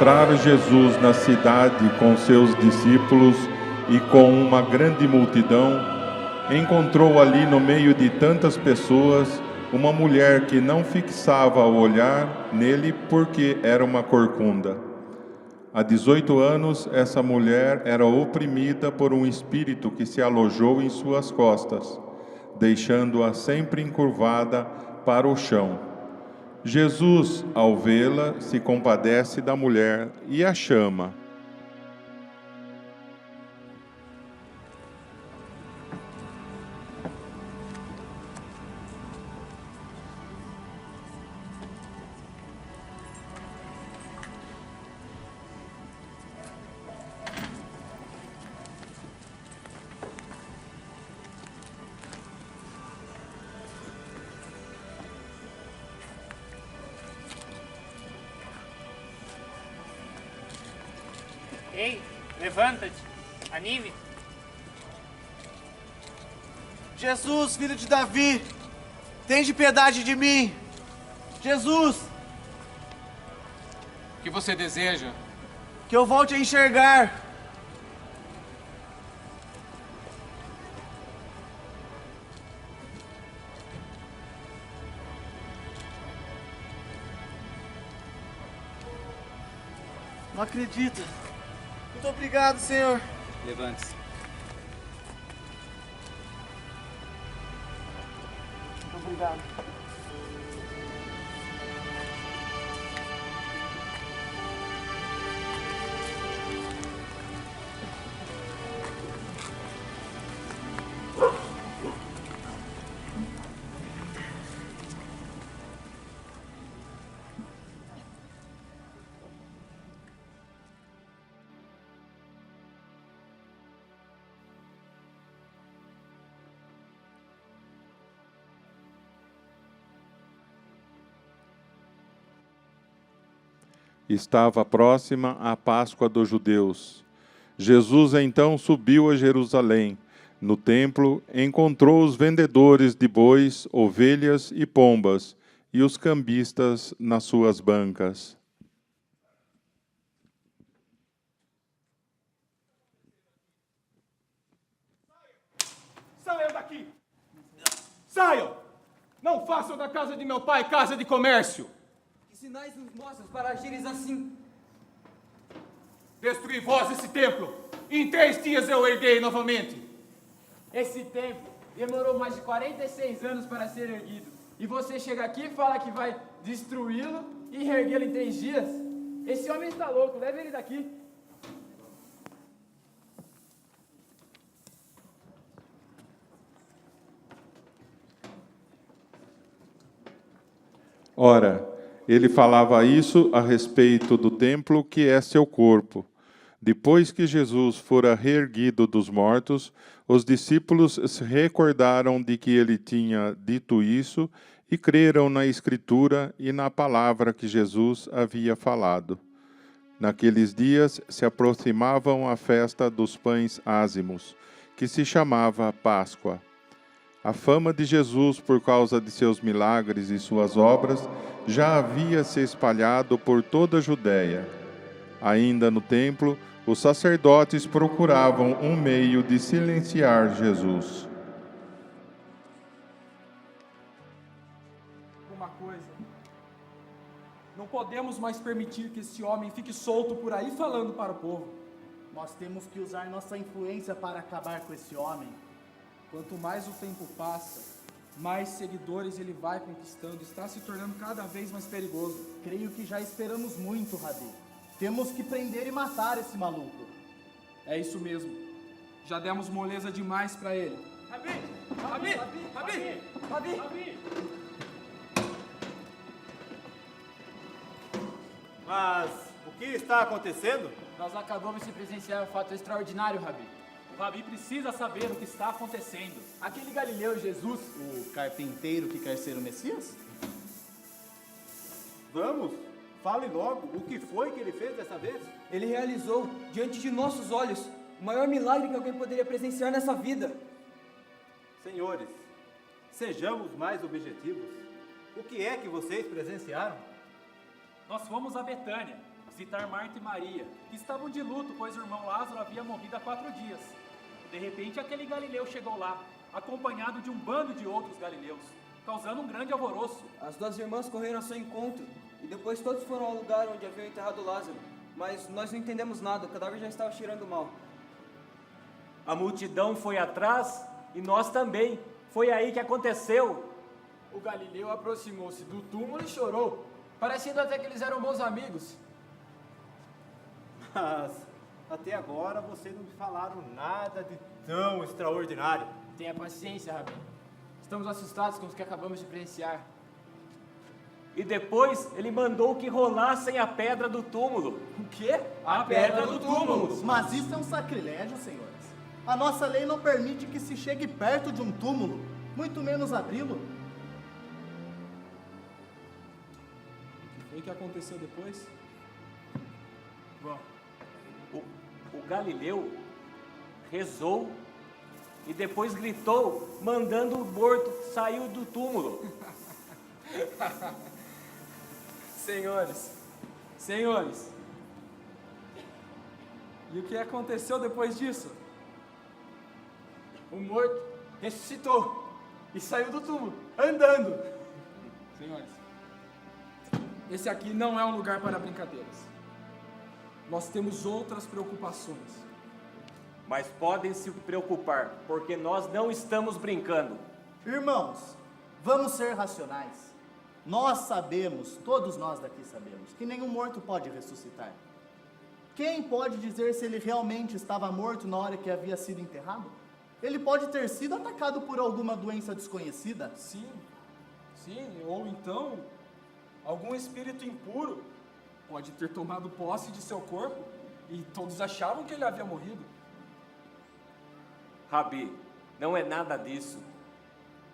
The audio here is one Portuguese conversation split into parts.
entrar Jesus na cidade com seus discípulos e com uma grande multidão, encontrou ali no meio de tantas pessoas uma mulher que não fixava o olhar nele porque era uma corcunda. Há 18 anos, essa mulher era oprimida por um espírito que se alojou em suas costas, deixando-a sempre encurvada para o chão. Jesus, ao vê-la, se compadece da mulher e a chama. Ei, levanta-te, anime. Jesus, filho de Davi, tende piedade de mim. Jesus, O que você deseja? que eu volte a enxergar. Não acredito. Muito obrigado, Senhor. Levante-se. Muito obrigado. Estava próxima a Páscoa dos judeus. Jesus então subiu a Jerusalém. No templo, encontrou os vendedores de bois, ovelhas e pombas, e os cambistas nas suas bancas. Saiam daqui! Saiam! Não façam da casa de meu pai casa de comércio! Que sinais nos mostras para agires assim? Destruí vós esse templo! Em 3 dias eu erguei novamente! Esse templo demorou mais de 46 anos para ser erguido. E você chega aqui e fala que vai destruí-lo e reerguê-lo em 3 dias? Esse homem está louco, leve ele daqui. Ora, ele falava isso a respeito do templo que é seu corpo. Depois que Jesus fora reerguido dos mortos, os discípulos se recordaram de que ele tinha dito isso e creram na Escritura e na palavra que Jesus havia falado. Naqueles dias se aproximavam a festa dos pães ázimos, que se chamava Páscoa. A fama de Jesus por causa de seus milagres e suas obras já havia se espalhado por toda a Judéia. Ainda no templo, os sacerdotes procuravam um meio de silenciar Jesus. Uma coisa. Não podemos mais permitir que esse homem fique solto por aí falando para o povo. Nós temos que usar nossa influência para acabar com esse homem. Quanto mais o tempo passa, mais seguidores ele vai conquistando. Está se tornando cada vez mais perigoso. Creio que já esperamos muito, Rabi. Temos que prender e matar esse maluco. É isso mesmo. Já demos moleza demais para ele. Rabi! Rabi! Rabi! Rabi! Rabi! Mas o que está acontecendo? Nós acabamos de presenciar um fato extraordinário, Rabi. O Rabi precisa saber o que está acontecendo. Aquele galileu Jesus, O carpinteiro que quer ser o Messias? Vamos, fale logo, o que foi que ele fez dessa vez? ele realizou diante de nossos olhos o maior milagre que alguém poderia presenciar nessa vida. Senhores, sejamos mais objetivos. O que é que vocês presenciaram? Nós fomos a Betânia, visitar Marta e Maria, que estavam de luto, pois o irmão Lázaro havia morrido há 4 dias. De repente, aquele galileu chegou lá, acompanhado de um bando de outros galileus, causando um grande alvoroço. As 2 irmãs correram ao seu encontro, e depois todos foram ao lugar onde haviam enterrado Lázaro. Mas nós não entendemos nada, o cadáver já estava cheirando mal. A multidão foi atrás e nós também. Foi aí que aconteceu. O galileu aproximou-se do túmulo e chorou, parecendo até que eles eram bons amigos. Mas até agora vocês não me falaram nada de tão extraordinário. Tenha paciência, Rabi. Estamos assustados com o que acabamos de presenciar. E depois ele mandou que rolassem a pedra do túmulo. O quê? A pedra do túmulo. Mas isso é um sacrilégio, senhores. A nossa lei não permite que se chegue perto de um túmulo, muito menos abri-lo. O que foi que aconteceu depois? Bom, O Galileu rezou e depois gritou, mandando o morto sair do túmulo. Senhores, e o que aconteceu depois disso? o morto ressuscitou e saiu do túmulo, andando. Senhores, esse aqui não é um lugar para brincadeiras. Nós temos outras preocupações. Mas podem se preocupar, porque nós não estamos brincando. Irmãos, vamos ser racionais. Nós sabemos, todos nós daqui sabemos, que nenhum morto pode ressuscitar. Quem pode dizer se ele realmente estava morto na hora que havia sido enterrado? Ele pode ter sido atacado por alguma doença desconhecida. Sim, ou então algum espírito impuro pode ter tomado posse de seu corpo e todos achavam que ele havia morrido. Rabi, não é nada disso.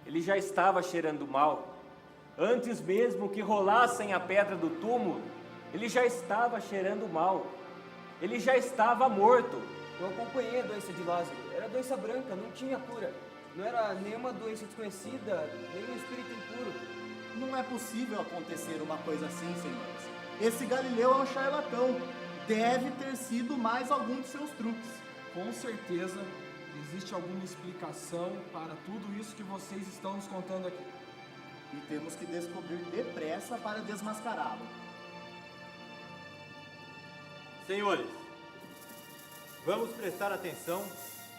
Ele já estava cheirando mal. Antes mesmo que rolassem a pedra do túmulo, ele já estava cheirando mal. Ele já estava morto. Eu acompanhei a doença de Lázaro. Era doença branca, não tinha cura. Não era nenhuma doença desconhecida, nenhum espírito impuro. Não é possível acontecer uma coisa assim, senhores. Esse Galileu é um charlatão. Deve ter sido mais algum de seus truques. Com certeza existe alguma explicação para tudo isso que vocês estão nos contando aqui. E temos que descobrir depressa para desmascará-lo. Senhores, vamos prestar atenção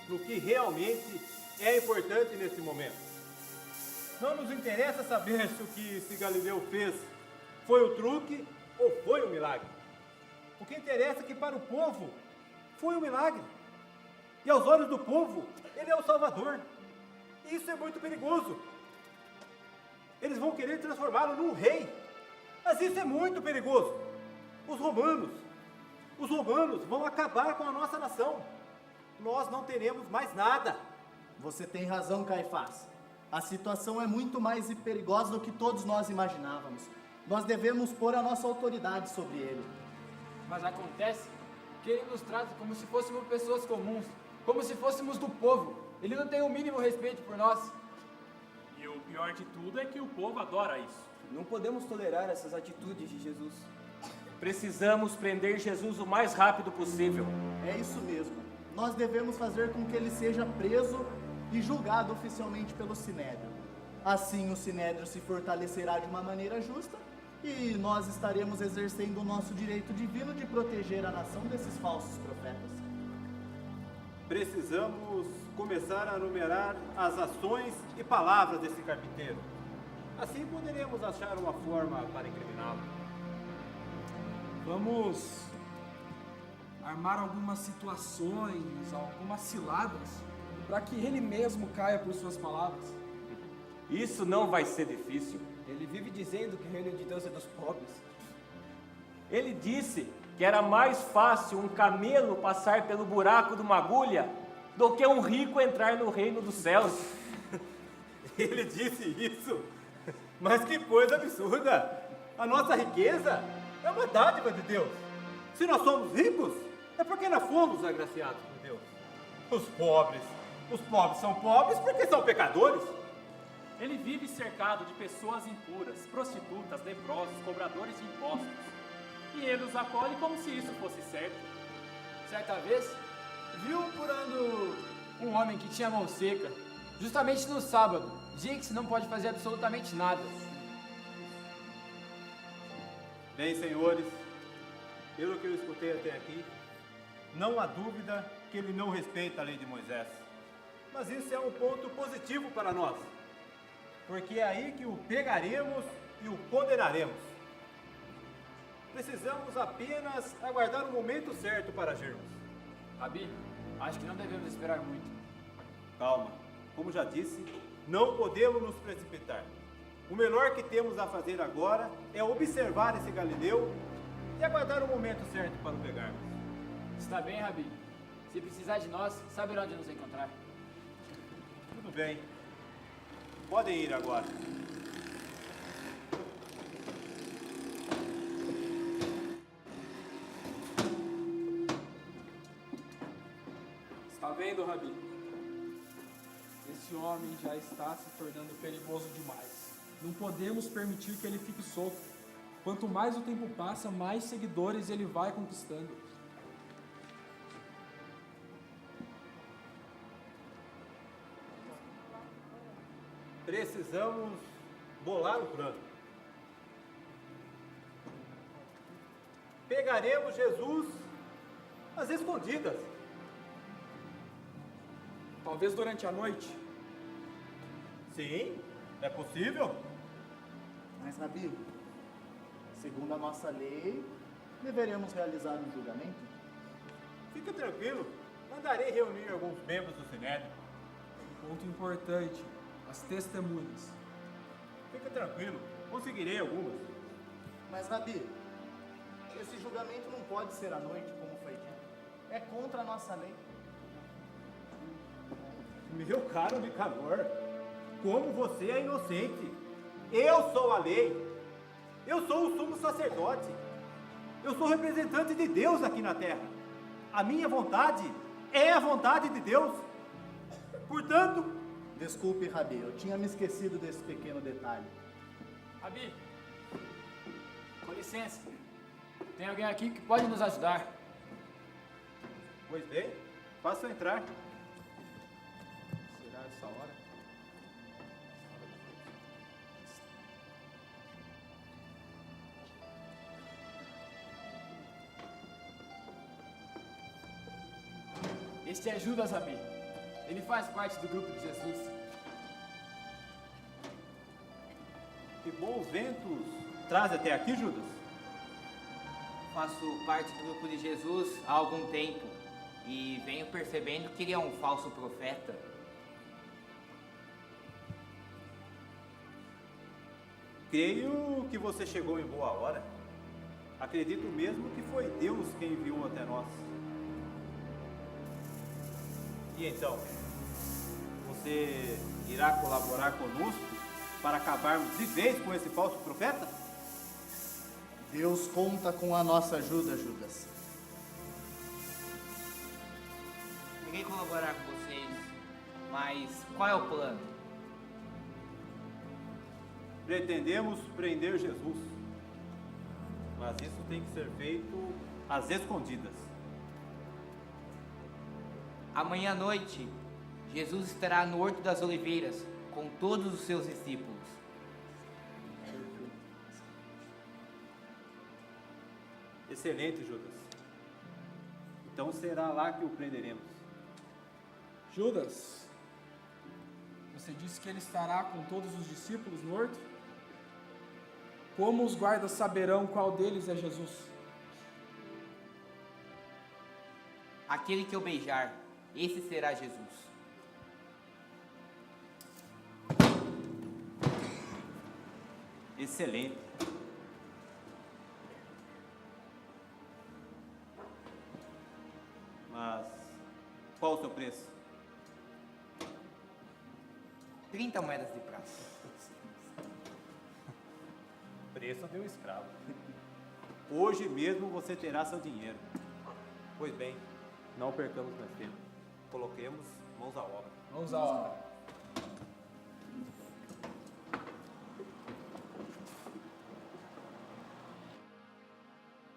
no que realmente é importante nesse momento. Não nos interessa saber se o que esse Galileu fez foi o truque ou foi o milagre. O que interessa é que para o povo foi um milagre. E aos olhos do povo, ele é o Salvador. E isso é muito perigoso. Eles vão querer transformá-lo num rei. Mas isso é muito perigoso. Os romanos vão acabar com a nossa nação. Nós não teremos mais nada. Você tem razão, Caifás. A situação é muito mais perigosa do que todos nós imaginávamos. Nós devemos pôr a nossa autoridade sobre ele. Mas acontece que ele nos trata como se fôssemos pessoas comuns, como se fôssemos do povo. Ele não tem o mínimo respeito por nós. E o pior de tudo é que o povo adora isso. Não podemos tolerar essas atitudes de Jesus. Precisamos prender Jesus o mais rápido possível. É isso mesmo. Nós devemos fazer com que ele seja preso e julgado oficialmente pelo Sinédrio. Assim o Sinédrio se fortalecerá de uma maneira justa e nós estaremos exercendo o nosso direito divino de proteger a nação desses falsos profetas. Precisamos começar a numerar as ações e palavras desse carpinteiro. Assim poderemos achar uma forma para incriminá-lo. Vamos armar algumas situações, algumas ciladas, para que ele mesmo caia por suas palavras. Isso não vai ser difícil. Ele vive dizendo que o reino de Deus é dos pobres. Ele disse que era mais fácil um camelo passar pelo buraco de uma agulha do que um rico entrar no reino dos céus. Ele disse isso? Mas que coisa absurda! A nossa riqueza é uma dádiva de Deus. Se nós somos ricos, é porque nós fomos agraciados por Deus. Os pobres são pobres porque são pecadores. Ele vive cercado de pessoas impuras, prostitutas, leprosos, cobradores de impostos. e ele os acolhe como se isso fosse certo. Certa vez, viu por ando um homem que tinha mão seca, justamente no sábado, dia que se não pode fazer absolutamente nada. Bem, senhores, pelo que eu escutei até aqui, não há dúvida que ele não respeita a lei de Moisés. Mas isso é um ponto positivo para nós, porque é aí que o pegaremos e o condenaremos. Precisamos apenas aguardar o momento certo para agirmos. Rabi, acho que não devemos esperar muito. Calma, como já disse, não podemos nos precipitar. O melhor que temos a fazer agora é observar esse Galileu e aguardar o momento certo para o pegarmos. Está bem, Rabi. Se precisar de nós, saberá onde nos encontrar. Tudo bem. Podem ir agora. Está vendo, Rabi? Esse homem já está se tornando perigoso demais. Não podemos permitir que ele fique solto. Quanto mais o tempo passa, mais seguidores ele vai conquistando. Precisamos bolar o plano. Pegaremos Jesus às escondidas. Talvez durante a noite. Sim, é possível. Mas, Rabi, segundo a nossa lei, deveremos realizar um julgamento? Fique tranquilo, mandarei reunir alguns membros do Sinédrio. Ponto importante: as testemunhas. Fique tranquilo, conseguirei algumas. Mas, Rabi, esse julgamento não pode ser à noite, como foi dito. É contra a nossa lei. Meu caro Nicanor, como você é inocente. Eu sou a lei. Eu sou o sumo sacerdote. Eu sou representante de Deus aqui na terra. A minha vontade é a vontade de Deus. Portanto, Desculpe, Rabi, eu tinha me esquecido desse pequeno detalhe. Rabi, com licença. Tem alguém aqui que pode nos ajudar. pois bem, faça entrar. Será essa hora? Este é Judas, Rabi. Ele faz parte do grupo de Jesus. Que bons ventos traz até aqui, Judas? Faço parte do grupo de Jesus há algum tempo e venho percebendo que ele é um falso profeta. Creio que você chegou em boa hora. Acredito mesmo que foi Deus quem enviou até nós. E então, você irá colaborar conosco para acabarmos de vez com esse falso profeta? Deus conta com a nossa ajuda, Judas. Irei colaborar com vocês, mas qual é o plano? Pretendemos prender Jesus, mas isso tem que ser feito às escondidas. Amanhã à noite, Jesus estará no Horto das Oliveiras com todos os seus discípulos. Excelente, Judas. Então será lá que o prenderemos. Judas, você disse que ele estará com todos os discípulos no horto? Como os guardas saberão qual deles é Jesus? Aquele que eu beijar, esse será Jesus. Excelente. Mas qual o seu preço? 30 moedas de prata. Preço de um escravo. Hoje mesmo você terá seu dinheiro. Pois bem, não percamos mais tempo. Coloquemos mãos à obra. Vamos à obra.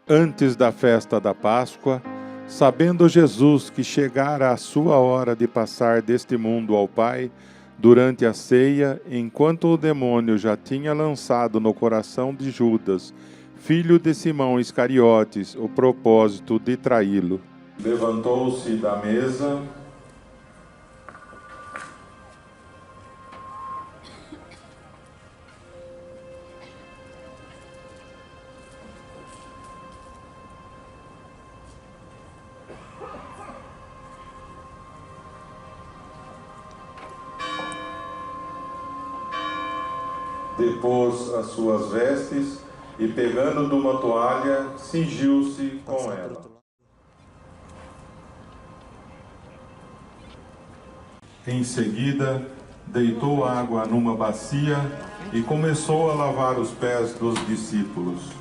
Antes da festa da Páscoa, sabendo Jesus que chegara a sua hora de passar deste mundo ao Pai, durante a ceia, enquanto o demônio já tinha lançado no coração de Judas, filho de Simão Iscariotes, o propósito de traí-lo, levantou-se da mesa, depôs as suas vestes e, pegando de uma toalha, cingiu-se com ela. Em seguida, deitou água numa bacia e começou a lavar os pés dos discípulos.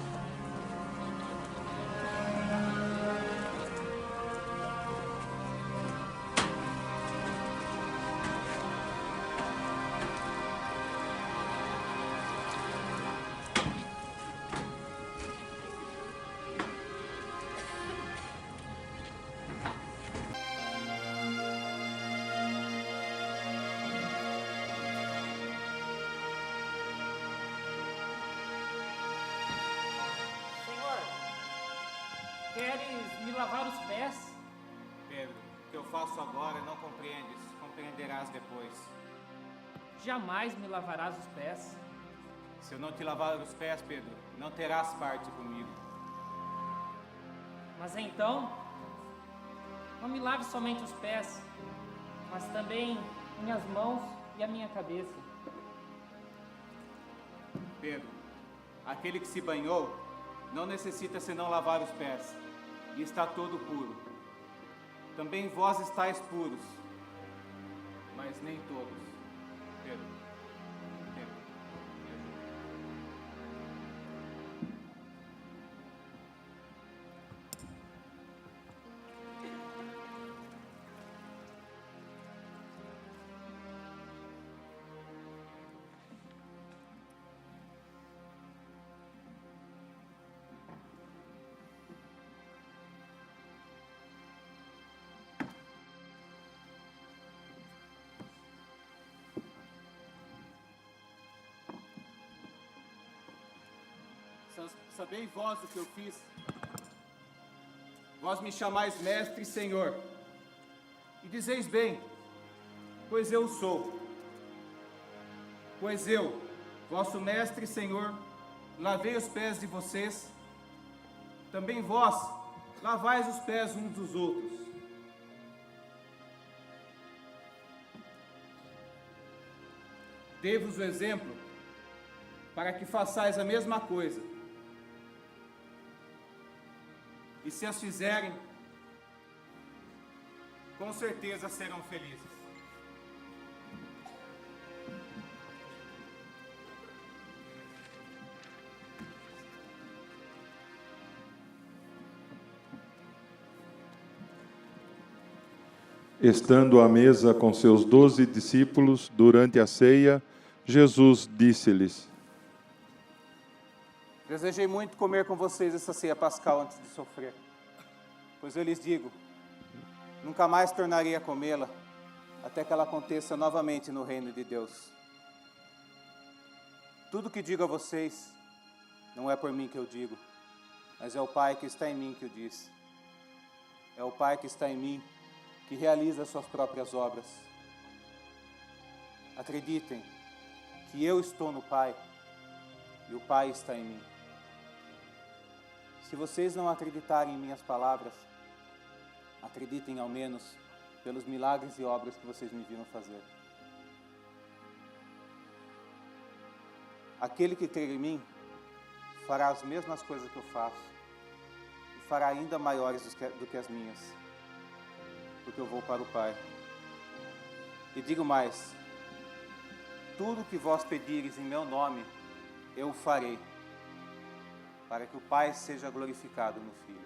Queres me lavar os pés? Pedro, o que eu faço agora não compreendes, compreenderás depois. Jamais me lavarás os pés. Se eu não te lavar os pés, Pedro, não terás parte comigo. Mas então, não me lave somente os pés, mas também minhas mãos e a minha cabeça. Pedro, aquele que se banhou não necessita senão lavar os pés, e está todo puro. Também vós estáis puros, mas nem todos. Pedro, Pedro, me ajuda. Sabei vós o que eu fiz. Vós me chamais mestre e senhor, e dizeis bem, pois eu sou. Pois eu, vosso mestre e senhor, lavei os pés de vocês, também vós lavais os pés uns dos outros. Dei-vos o exemplo para que façais a mesma coisa. E se as fizerem, com certeza serão felizes. Estando à mesa com seus 12 discípulos, durante a ceia, Jesus disse-lhes: Desejei muito comer com vocês essa ceia pascal antes de sofrer. Pois eu lhes digo, nunca mais tornarei a comê-la, até que ela aconteça novamente no reino de Deus. Tudo que digo a vocês, não é por mim que eu digo, mas é o Pai que está em mim que o diz. É o Pai que está em mim que realiza as suas próprias obras. Acreditem que eu estou no Pai e o Pai está em mim. Se vocês não acreditarem em minhas palavras, acreditem ao menos pelos milagres e obras que vocês me viram fazer. Aquele que crer em mim fará as mesmas coisas que eu faço e fará ainda maiores do que as minhas, porque eu vou para o Pai. E digo mais, tudo que vós pedires em meu nome, eu o farei, para que o Pai seja glorificado no Filho.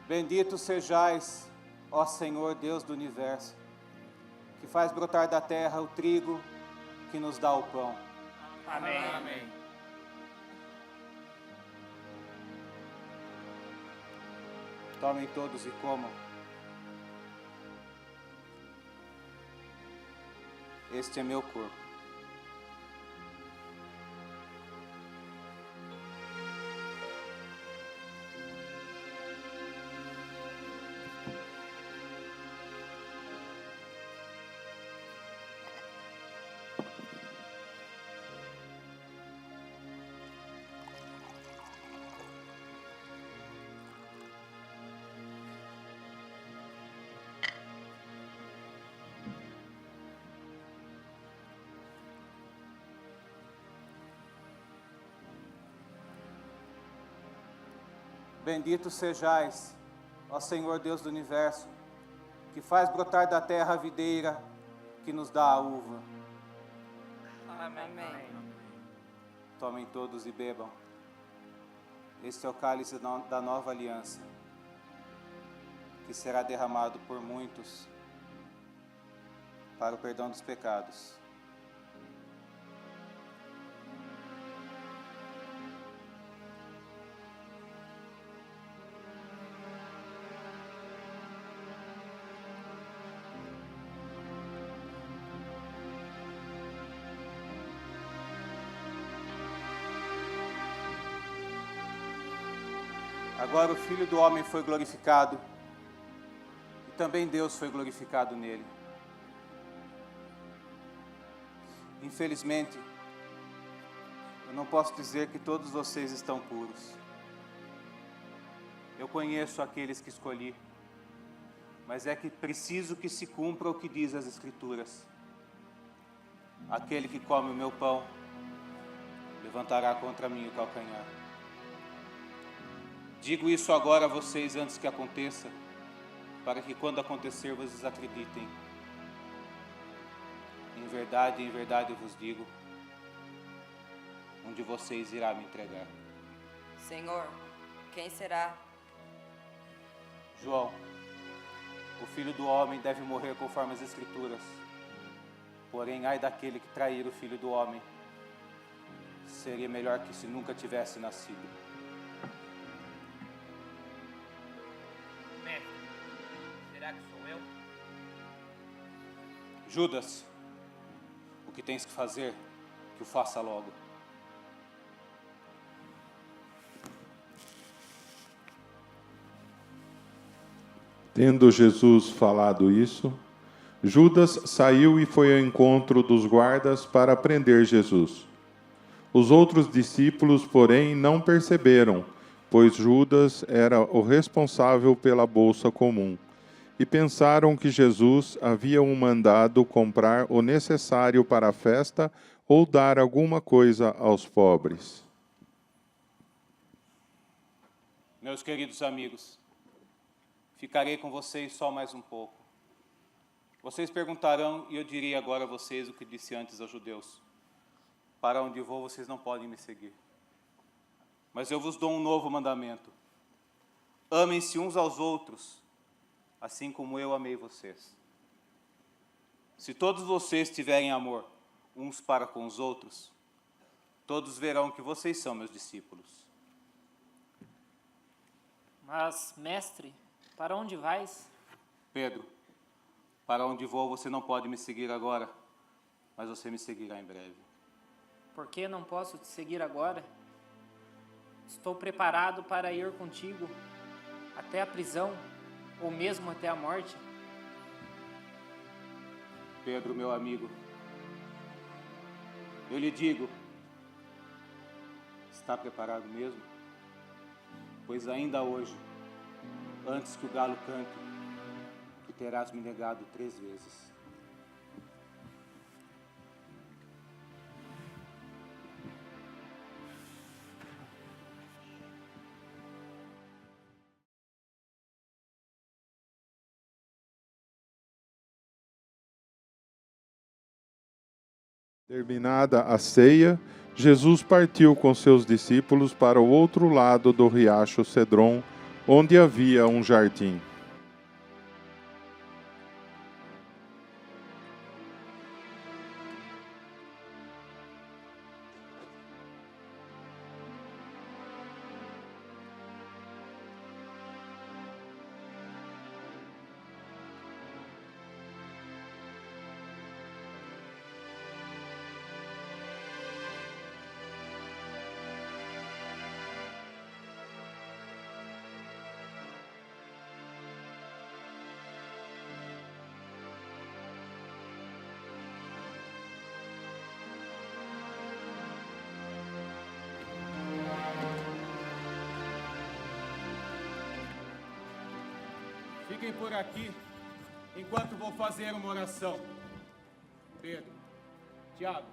Bendito sejais, ó Senhor Deus do universo, que faz brotar da terra o trigo que nos dá o pão. Amém. Amém. Tomem todos e comam. Este é meu corpo. Bendito sejais, ó Senhor Deus do universo, que faz brotar da terra a videira que nos dá a uva. Amém. Tomem todos e bebam. Este é o cálice da nova aliança, que será derramado por muitos para o perdão dos pecados. Agora o Filho do Homem foi glorificado e também Deus foi glorificado nele. Infelizmente, eu não posso dizer que todos vocês estão puros. Eu conheço aqueles que escolhi, mas é que preciso que se cumpra o que diz as Escrituras. Aquele que come o meu pão levantará contra mim o calcanhar. Digo isso agora a vocês antes que aconteça, para que quando acontecer vocês acreditem. Em verdade eu vos digo, um de vocês irá me entregar. Senhor, quem será? João, o Filho do Homem deve morrer conforme as Escrituras. Porém, ai daquele que trair o Filho do Homem. Seria melhor que se nunca tivesse nascido. Será que sou eu? Judas, o que tens que fazer, que o faça logo. Tendo Jesus falado isso, Judas saiu e foi ao encontro dos guardas para prender Jesus. Os outros discípulos, porém, não perceberam, pois Judas era o responsável pela bolsa comum, e pensaram que Jesus havia mandado comprar o necessário para a festa ou dar alguma coisa aos pobres. Meus queridos amigos, ficarei com vocês só mais um pouco. Vocês perguntarão e eu direi agora a vocês o que disse antes aos judeus. Para onde vou, vocês não podem me seguir. Mas eu vos dou um novo mandamento. Amem-se uns aos outros, assim como eu amei vocês. Se todos vocês tiverem amor uns para com os outros, todos verão que vocês são meus discípulos. Mas, mestre, para onde vais? Pedro, para onde vou você não pode me seguir agora, mas você me seguirá em breve. Por que não posso te seguir agora? Estou preparado para ir contigo até a prisão, ou mesmo até a morte. Pedro, meu amigo, eu lhe digo, está preparado mesmo? Pois ainda hoje, antes que o galo cante, tu terás me negado 3 vezes. Terminada a ceia, Jesus partiu com seus discípulos para o outro lado do riacho Cedron, onde havia um jardim. Fiquem por aqui, enquanto vou fazer uma oração. Pedro, Tiago,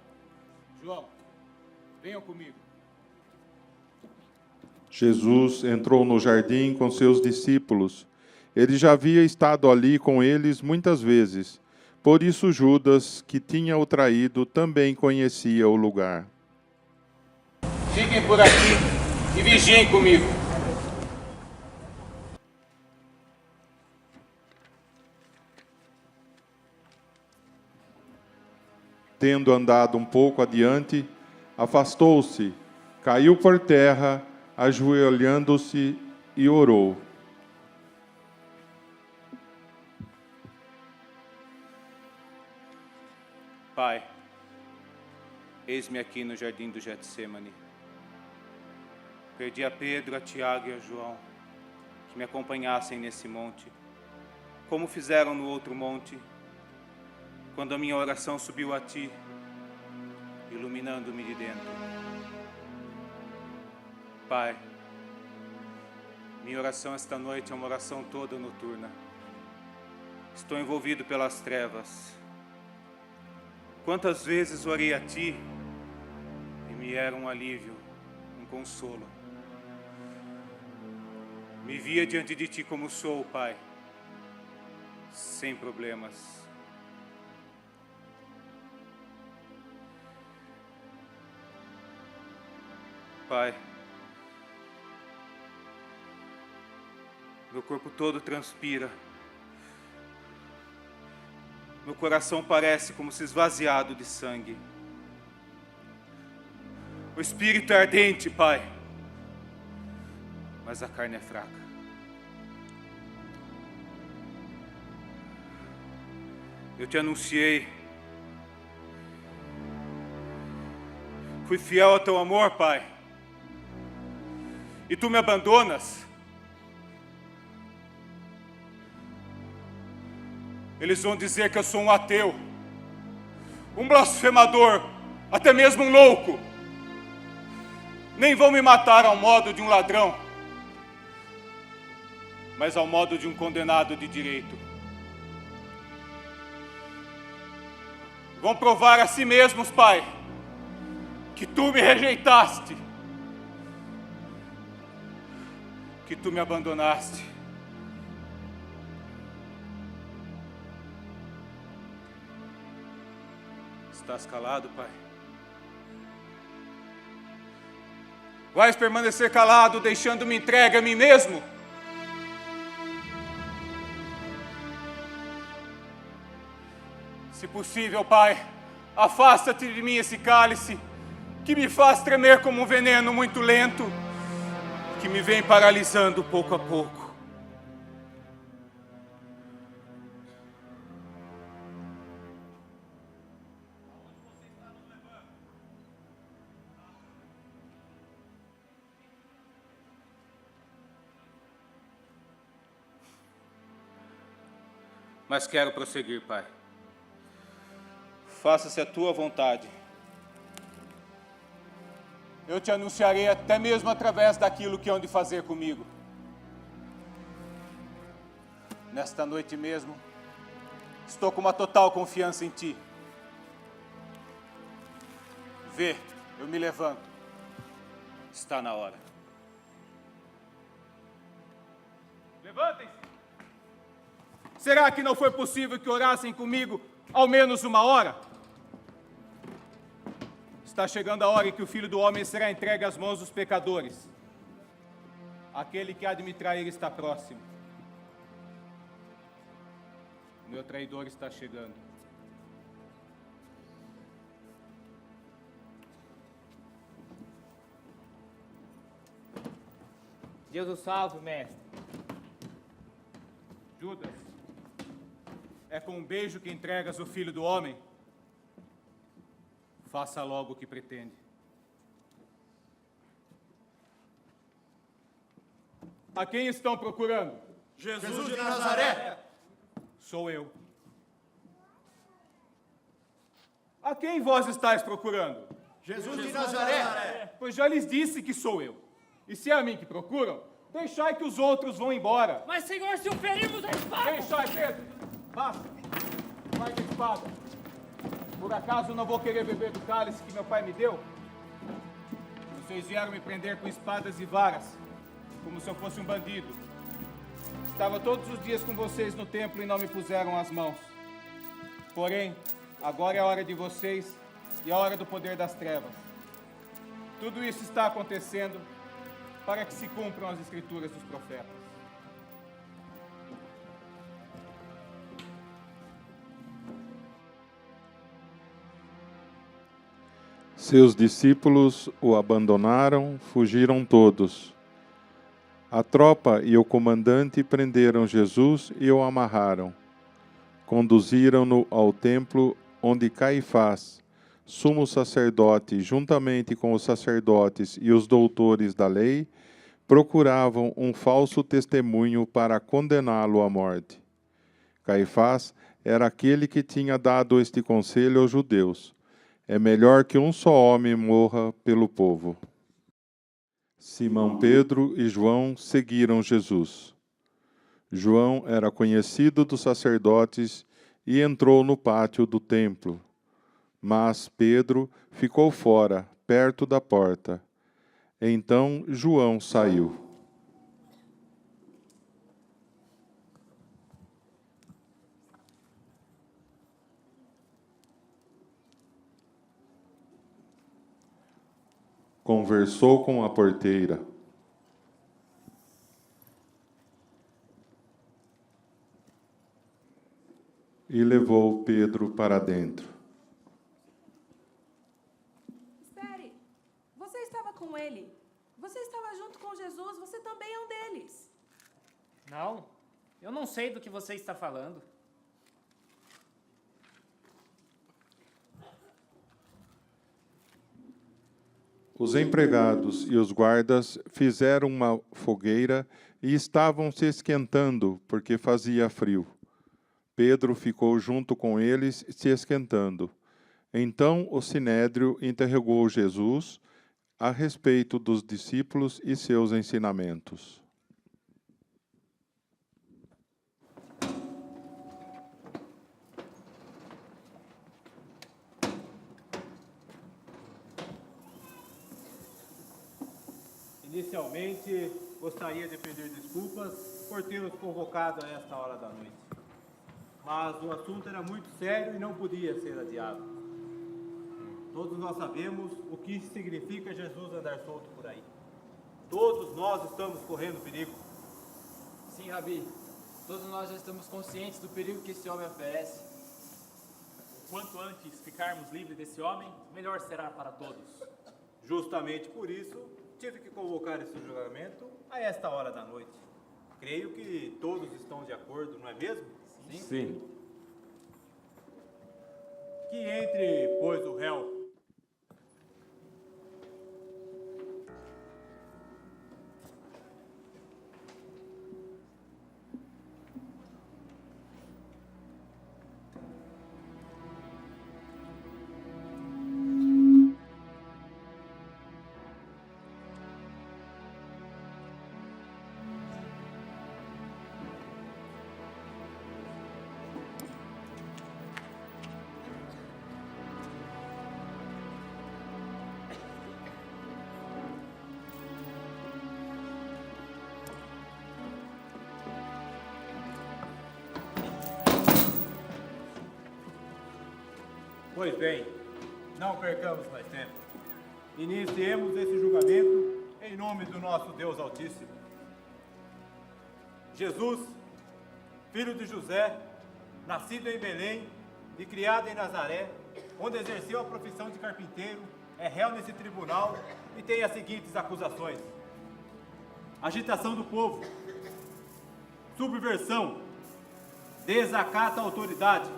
João, venham comigo. Jesus entrou no jardim com seus discípulos. Ele já havia estado ali com eles muitas vezes. Por isso Judas, que tinha o traído, também conhecia o lugar. Fiquem por aqui e vigiem comigo. Tendo andado um pouco adiante, afastou-se, caiu por terra, ajoelhando-se e orou. Pai, eis-me aqui no jardim do Getsêmani. Perdi a Pedro, a Tiago e a João, que me acompanhassem nesse monte, como fizeram no outro monte, quando a minha oração subiu a Ti, iluminando-me de dentro. Pai, minha oração esta noite é uma oração toda noturna. Estou envolvido pelas trevas. Quantas vezes orei a Ti e me era um alívio, um consolo. Me via diante de Ti como sou, Pai, sem problemas. Pai, meu corpo todo transpira. Meu coração parece como se esvaziado de sangue. O espírito é ardente, Pai, mas a carne é fraca. Eu Te anunciei. Fui fiel ao Teu amor, Pai. E Tu me abandonas? Eles vão dizer que eu sou um ateu, um blasfemador, até mesmo um louco. Nem vão me matar ao modo de um ladrão, mas ao modo de um condenado de direito. Vão provar a si mesmos, Pai, que Tu me rejeitaste, que Tu me abandonaste. Estás calado, Pai? Vais permanecer calado, deixando-me entregue a mim mesmo? Se possível, Pai, afasta-te de mim esse cálice, que me faz tremer como um veneno muito lento, que me vem paralisando pouco a pouco. Mas quero prosseguir, Pai. Faça-se a Tua vontade. Eu Te anunciarei até mesmo através daquilo que hão de fazer comigo. Nesta noite mesmo, estou com uma total confiança em Ti. Vê, eu me levanto. Está na hora. Levantem-se! Será que não foi possível que orassem comigo ao menos uma hora? Está chegando a hora em que o Filho do Homem será entregue às mãos dos pecadores. Aquele que há de me trair está próximo. O meu traidor está chegando. Deus o salve, mestre. Judas, é com um beijo que entregas o Filho do Homem? Faça logo o que pretende. A quem estão procurando? Jesus de Nazaré! Sou eu. A quem vós estáis procurando? Jesus de Nazaré! Pois já lhes disse que sou eu. E se é a mim que procuram, deixai que os outros vão embora. Mas, Senhor, se o ferimos a espada... Deixai, Pedro. Basta. Vai da espada. Por acaso não vou querer beber do cálice que meu pai me deu? Vocês vieram me prender com espadas e varas, como se eu fosse um bandido. Estava todos os dias com vocês no templo e não me puseram as mãos. Porém, agora é a hora de vocês e a hora do poder das trevas. Tudo isso está acontecendo para que se cumpram as escrituras dos profetas. Seus discípulos o abandonaram, fugiram todos. A tropa e o comandante prenderam Jesus e o amarraram. Conduziram-no ao templo onde Caifás, sumo sacerdote, juntamente com os sacerdotes e os doutores da lei, procuravam um falso testemunho para condená-lo à morte. Caifás era aquele que tinha dado este conselho aos judeus: é melhor que um só homem morra pelo povo. Simão Pedro e João seguiram Jesus. João era conhecido dos sacerdotes e entrou no pátio do templo. Mas Pedro ficou fora, perto da porta. Então João saiu. Conversou com a porteira. E levou Pedro para dentro. Espere, você estava com ele. Você estava junto com Jesus, você também é um deles. Não, eu não sei do que você está falando. Os empregados e os guardas fizeram uma fogueira e estavam se esquentando, porque fazia frio. Pedro ficou junto com eles, se esquentando. Então o sinédrio interrogou Jesus a respeito dos discípulos e seus ensinamentos. Inicialmente, gostaria de pedir desculpas por tê-los convocado a esta hora da noite. Mas o assunto era muito sério e não podia ser adiado. Todos nós sabemos o que significa Jesus andar solto por aí. Todos nós estamos correndo perigo. Sim, Rabi. Todos nós já estamos conscientes do perigo que esse homem oferece. Quanto antes ficarmos livres desse homem, melhor será para todos. Justamente por isso, tive que convocar esse julgamento a esta hora da noite. Creio que todos estão de acordo, não é mesmo? Sim. Que entre, pois, o réu. Pois bem, não percamos mais tempo. Iniciemos esse julgamento em nome do nosso Deus Altíssimo. Jesus, filho de José, nascido em Belém e criado em Nazaré, onde exerceu a profissão de carpinteiro, é réu nesse tribunal e tem as seguintes acusações: agitação do povo, subversão, desacato à autoridade,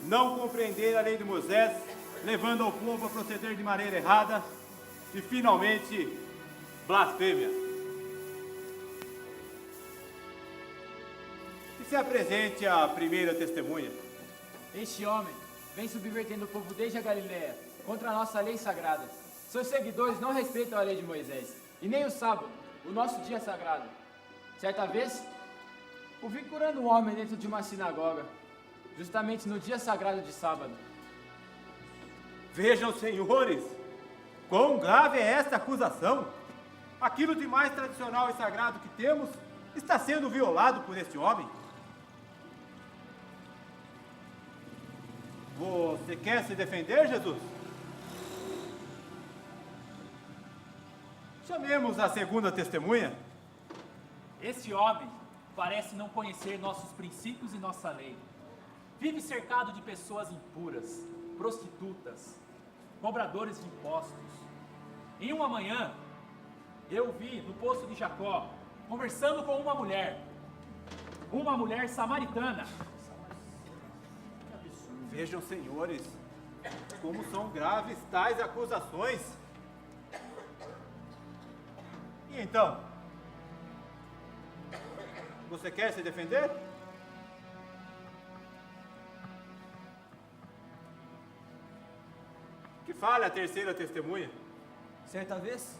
não compreender a lei de Moisés, levando ao povo a proceder de maneira errada e, finalmente, blasfêmia. Que se apresente a primeira testemunha. Este homem vem subvertendo o povo desde a Galiléia contra a nossa lei sagrada. Seus seguidores não respeitam a lei de Moisés e nem o sábado, o nosso dia sagrado. Certa vez, o vi curando um homem dentro de uma sinagoga, justamente no dia sagrado de sábado. Vejam, senhores, quão grave é esta acusação. Aquilo de mais tradicional e sagrado que temos está sendo violado por este homem. Você quer se defender, Jesus? Chamemos a segunda testemunha. Esse homem parece não conhecer nossos princípios e nossa lei. Vive cercado de pessoas impuras, prostitutas, cobradores de impostos. Em uma manhã, eu o vi no poço de Jacó, conversando com uma mulher samaritana. Vejam, senhores, como são graves tais acusações. E então? Você quer se defender? Que fale a terceira testemunha. Certa vez,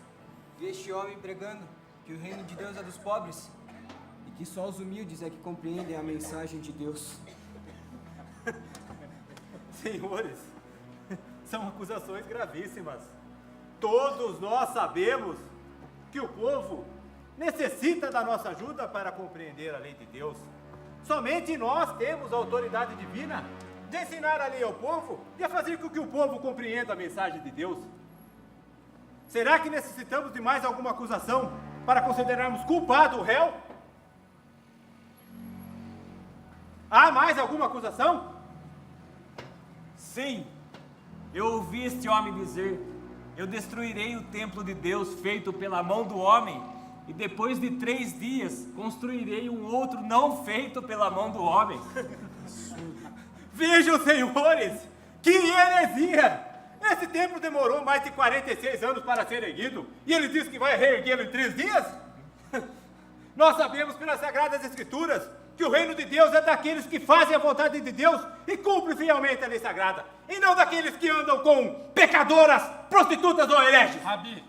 vi este homem pregando que o reino de Deus é dos pobres e que só os humildes é que compreendem a mensagem de Deus. Senhores, são acusações gravíssimas. Todos nós sabemos que o povo necessita da nossa ajuda para compreender a lei de Deus. Somente nós temos a autoridade divina de ensinar a lei ao povo e a fazer com que o povo compreenda a mensagem de Deus. Será que necessitamos de mais alguma acusação para considerarmos culpado o réu? Há mais alguma acusação? Sim, eu ouvi este homem dizer: eu destruirei o templo de Deus feito pela mão do homem, e depois de 3 dias construirei um outro não feito pela mão do homem. Vejam, senhores, que heresia! Esse templo demorou mais de 46 anos para ser erguido, e ele diz que vai reerguê-lo em 3 dias? Nós sabemos pelas Sagradas Escrituras que o reino de Deus é daqueles que fazem a vontade de Deus e cumprem fielmente a lei sagrada, e não daqueles que andam com pecadoras, prostitutas ou hereges. Rabi,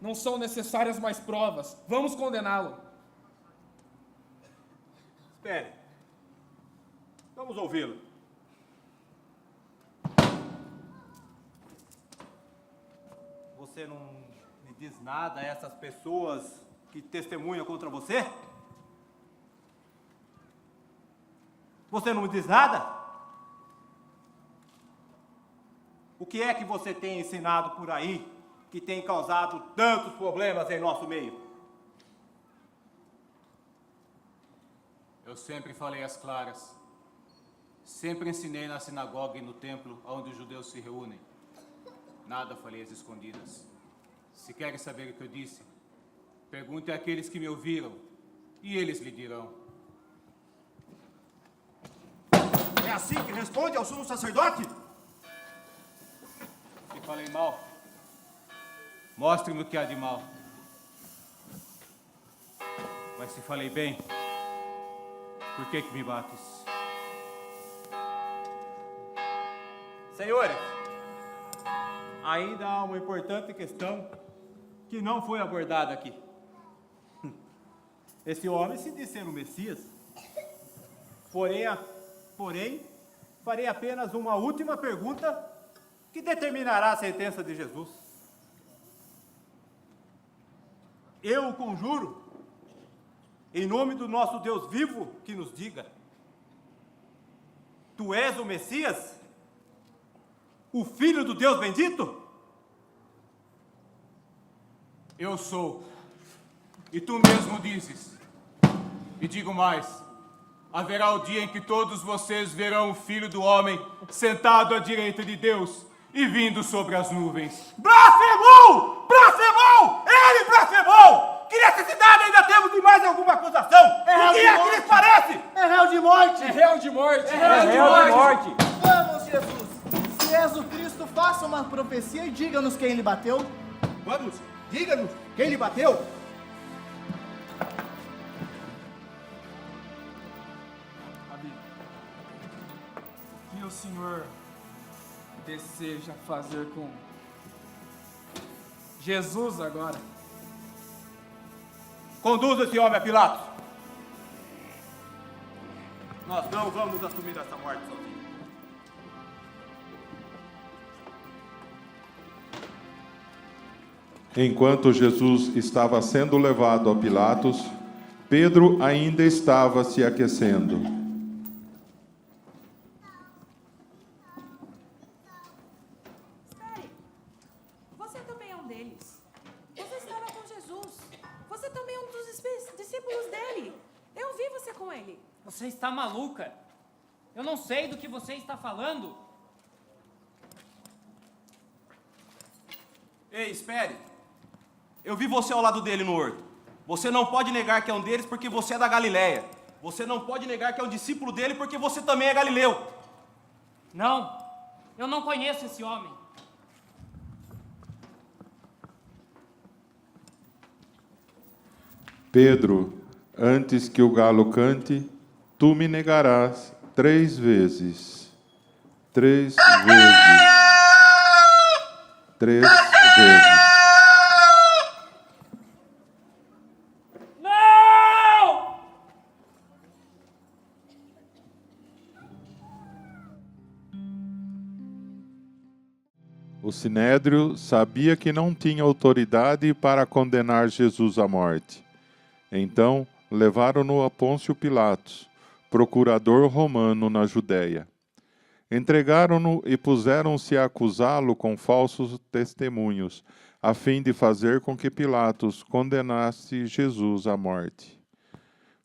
não são necessárias mais provas. Vamos condená-lo. Espere. Vamos ouvi-lo. Você não me diz nada a essas pessoas que testemunham contra você? Você não me diz nada? O que é que você tem ensinado por aí que tem causado tantos problemas em nosso meio? Eu sempre falei às claras. Sempre ensinei na sinagoga e no templo onde os judeus se reúnem. Nada falei às escondidas. Se querem saber o que eu disse, pergunte àqueles que me ouviram, e eles lhe dirão. É assim que responde ao sumo sacerdote? Se falei mal, mostre-me o que há de mal. Mas se falei bem, por que me bates? Senhores, ainda há uma importante questão que não foi abordada aqui. Esse homem se diz ser o Messias, porém, farei apenas uma última pergunta que determinará a sentença de Jesus. Eu o conjuro, em nome do nosso Deus vivo, que nos diga: tu és o Messias? O Filho do Deus bendito? Eu sou, e tu mesmo dizes. E digo mais: haverá o dia em que todos vocês verão o Filho do Homem sentado à direita de Deus e vindo sobre as nuvens. Blasfemou! Blasfemou! Ele blasfemou! Que necessidade ainda temos de mais alguma acusação? O que é que lhes parece? É réu de morte! É réu de morte! É réu de morte! Vamos, Jesus! Se és o Cristo, faça uma profecia e diga-nos quem lhe bateu. Vamos, diga-nos quem lhe bateu. Abi, o que o senhor deseja fazer com Jesus agora? Conduza esse homem a Pilatos. Nós não vamos assumir essa morte sozinhos. Enquanto Jesus estava sendo levado a Pilatos, Pedro ainda estava se aquecendo. Espere! Você também é um deles. Você estava com Jesus. Você também é um dos discípulos dele. Eu vi você com ele. Você está maluca? Eu não sei do que você está falando. Ei, espere. Eu vi você ao lado dele no horto. Você não pode negar que é um deles porque você é da Galileia. Você não pode negar que é um discípulo dele porque você também é galileu. Não, eu não conheço esse homem. Pedro, antes que o galo cante, tu me negarás 3 vezes. 3 vezes. 3 vezes. Não! O Sinédrio sabia que não tinha autoridade para condenar Jesus à morte. Então, levaram-no a Pôncio Pilatos, procurador romano na Judéia. Entregaram-no e puseram-se a acusá-lo com falsos testemunhos, a fim de fazer com que Pilatos condenasse Jesus à morte.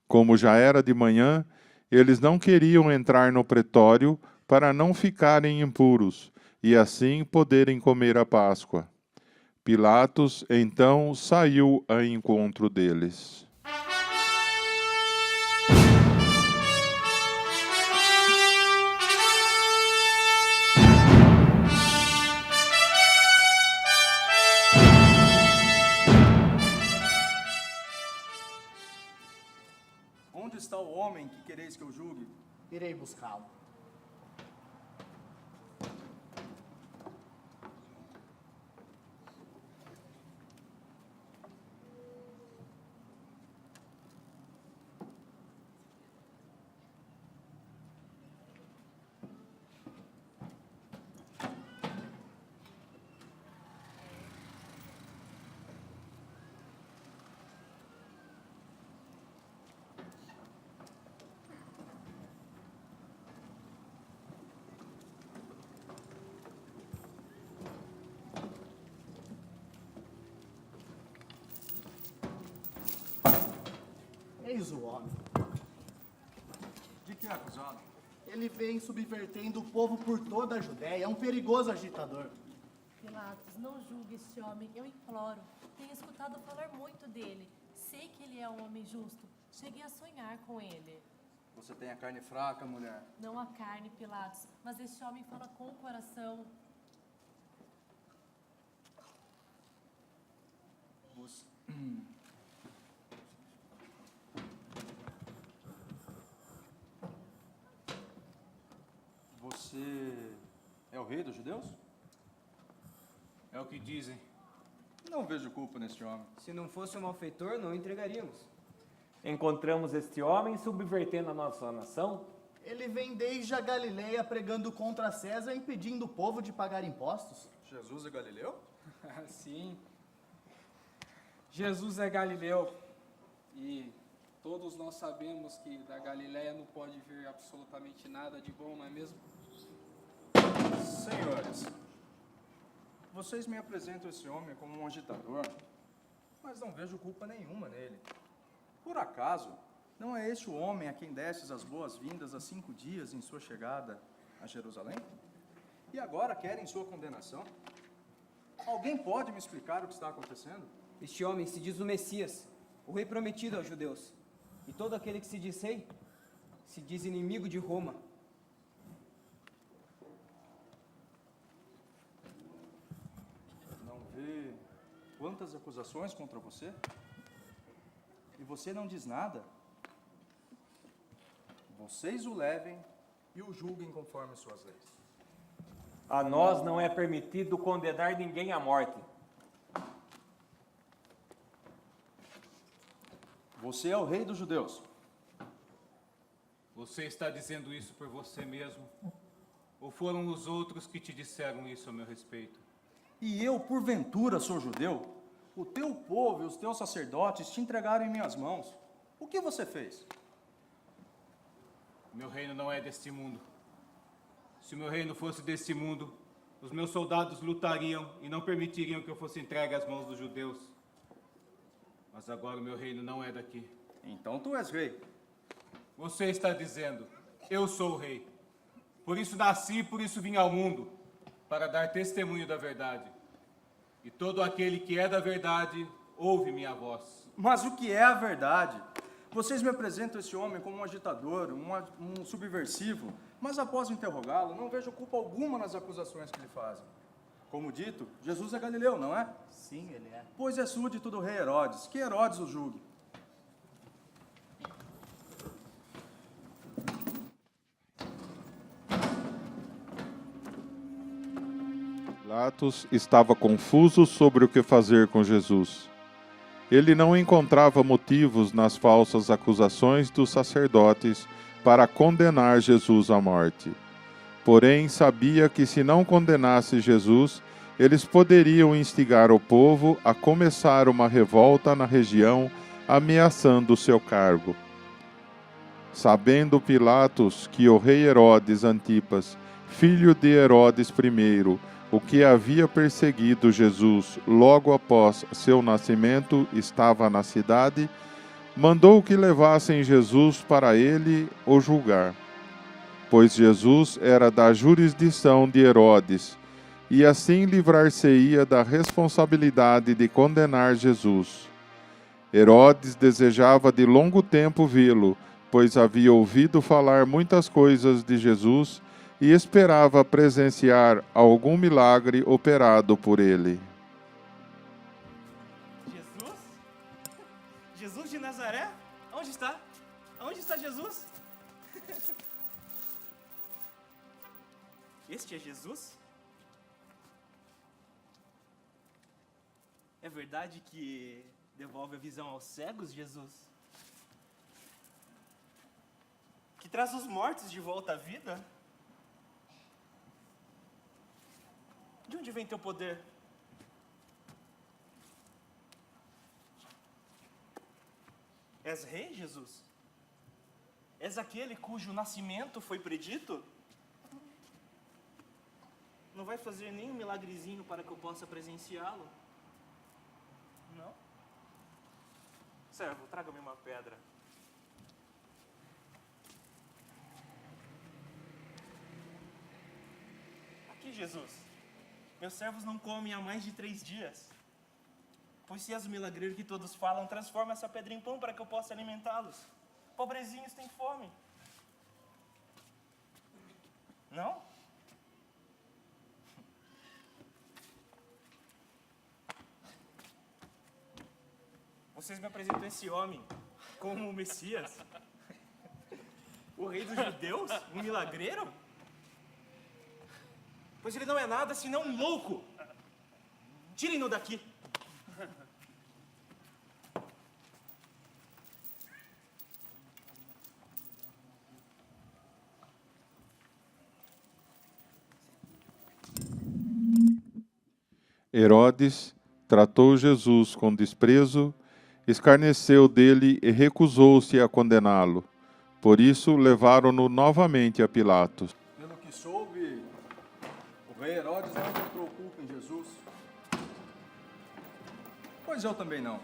Como já era de manhã, eles não queriam entrar no pretório para não ficarem impuros, e assim poderem comer a Páscoa. Pilatos, então, saiu a encontro deles. Onde está o homem que quereis que eu julgue? Irei buscá-lo. Eis o homem. De que é acusado? Ele vem subvertendo o povo por toda a Judéia. É um perigoso agitador. Pilatos, não julgue este homem, eu imploro. Tenho escutado falar muito dele. Sei que ele é um homem justo. Cheguei a sonhar com ele. Você tem a carne fraca, mulher. Não a carne, Pilatos, mas este homem fala com o coração. Você... Você é o rei dos judeus? É o que dizem. Não vejo culpa neste homem. Se não fosse um malfeitor, não o entregaríamos. Encontramos este homem subvertendo a nossa nação? Ele vem desde a Galileia pregando contra César, impedindo o povo de pagar impostos. Jesus é galileu? Sim. Jesus é galileu. E todos nós sabemos que da Galileia não pode vir absolutamente nada de bom, não é mesmo? Senhores, vocês me apresentam esse homem como um agitador, mas não vejo culpa nenhuma nele. Por acaso, Não é este o homem a quem destes as boas-vindas há 5 dias em sua chegada a Jerusalém? E agora querem sua condenação? Alguém pode me explicar o que está acontecendo? Este homem se diz o Messias, o rei prometido aos judeus. E todo aquele que se diz rei, se diz inimigo de Roma. Não vê quantas acusações contra você? E você não diz nada? Vocês o levem e o julguem conforme suas leis. A nós não é permitido condenar ninguém à morte. Você é o rei dos judeus. Você está dizendo isso por você mesmo? Ou foram os outros que te disseram isso a meu respeito? E eu, porventura, sou judeu? O teu povo e os teus sacerdotes te entregaram em minhas mãos. O que você fez? Meu reino não é deste mundo. Se o meu reino fosse deste mundo, os meus soldados lutariam e não permitiriam que eu fosse entregue às mãos dos judeus. Mas agora o meu reino não é daqui. Então tu és rei. Você está dizendo, eu sou o rei. Por isso nasci e por isso vim ao mundo, para dar testemunho da verdade. E todo aquele que é da verdade, ouve minha voz. Mas o que é a verdade? Vocês me apresentam esse homem como um agitador, um subversivo, mas após interrogá-lo, não vejo culpa alguma nas acusações que lhe fazem. Como dito, Jesus é galileu, não é? Sim, ele é. Pois é súdito do rei Herodes, que Herodes o julgue. Pilatos estava confuso sobre o que fazer com Jesus. Ele não encontrava motivos nas falsas acusações dos sacerdotes para condenar Jesus à morte. Porém, sabia que se não condenasse Jesus, eles poderiam instigar o povo a começar uma revolta na região, ameaçando seu cargo. Sabendo Pilatos que o rei Herodes Antipas, filho de Herodes I, o que havia perseguido Jesus logo após seu nascimento, estava na cidade, mandou que levassem Jesus para ele o julgar. Pois Jesus era da jurisdição de Herodes, e assim livrar-se-ia da responsabilidade de condenar Jesus. Herodes desejava de longo tempo vê-lo, pois havia ouvido falar muitas coisas de Jesus e esperava presenciar algum milagre operado por ele. Jesus? Jesus de Nazaré? Onde está? Onde está Jesus? Este é Jesus? É verdade que devolve a visão aos cegos, Jesus? Que traz os mortos de volta à vida? De onde vem teu poder? És rei, Jesus? És aquele cujo nascimento foi predito? Não vai fazer nenhum milagrezinho para que eu possa presenciá-lo? Não? Servo, traga-me uma pedra. Aqui, Jesus. Meus servos não comem há mais de 3 dias. Pois se és o milagreiro que todos falam, transforma essa pedra em pão para que eu possa alimentá-los. Pobrezinhos têm fome. Não? Vocês me apresentam esse homem como o Messias? O rei dos judeus? Um milagreiro? Pois ele não é nada senão um louco. Tirem-no daqui. Herodes tratou Jesus com desprezo, escarneceu dele e recusou-se a condená-lo. Por isso, levaram-no novamente a Pilatos. Pelo que soube, o rei Herodes não encontrou culpa em Jesus. Pois eu também não.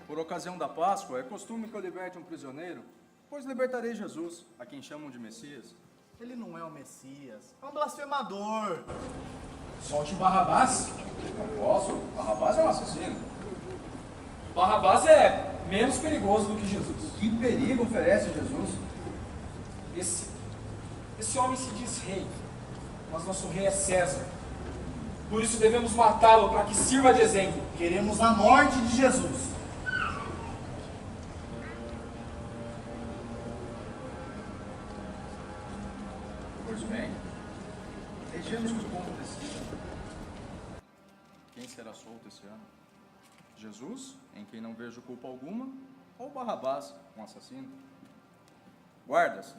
Por ocasião da Páscoa, é costume que eu liberte um prisioneiro Pois libertarei Jesus, a quem chamam de Messias. Ele não é o Messias, é um blasfemador. Solte Barrabás. Não posso. Barrabás é um assassino. Barrabás é menos perigoso do que Jesus. Que perigo oferece Jesus? Esse homem se diz rei, mas nosso rei é César. Por isso devemos matá-lo para que sirva de exemplo. Queremos a morte de Jesus. Pois bem, deixemos que o povo decida. Quem será solto esse ano? Jesus, em quem não vejo culpa alguma, ou Barrabás, um assassino? Guardas,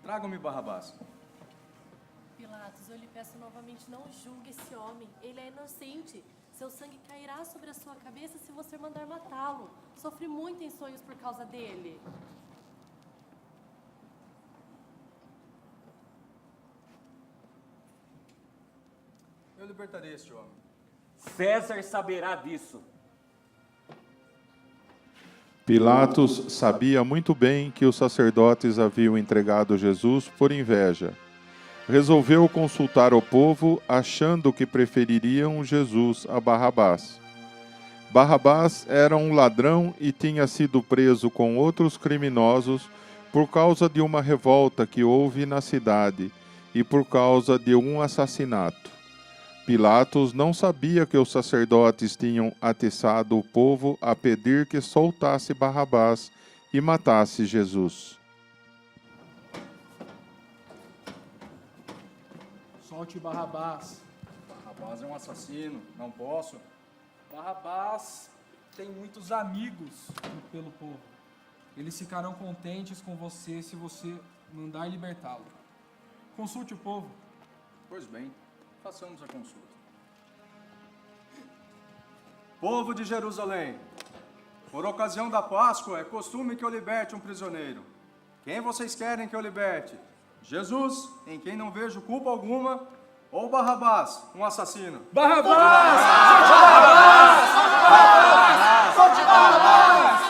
tragam-me Barrabás. Pilatos, eu lhe peço novamente, não julgue esse homem. Ele é inocente. Seu sangue cairá sobre a sua cabeça se você mandar matá-lo. Sofri muito em sonhos por causa dele. Eu libertarei este homem. César saberá disso. Pilatos sabia muito bem que os sacerdotes haviam entregado Jesus por inveja. Resolveu consultar o povo, achando que prefeririam Jesus a Barrabás. Barrabás era um ladrão e tinha sido preso com outros criminosos por causa de uma revolta que houve na cidade e por causa de um assassinato. Pilatos não sabia que os sacerdotes tinham atiçado o povo a pedir que soltasse Barrabás e matasse Jesus. Solte Barrabás. Barrabás é um assassino, não posso. Barrabás tem muitos amigos pelo povo. Eles ficarão contentes com você se você mandar libertá-lo. Consulte o povo. Pois bem, façamos a consulta. Povo de Jerusalém, por ocasião da Páscoa é costume que eu liberte um prisioneiro. Quem vocês querem que eu liberte? Jesus, em quem não vejo culpa alguma, ou Barrabás, um assassino? Barrabás! Solte Barrabás!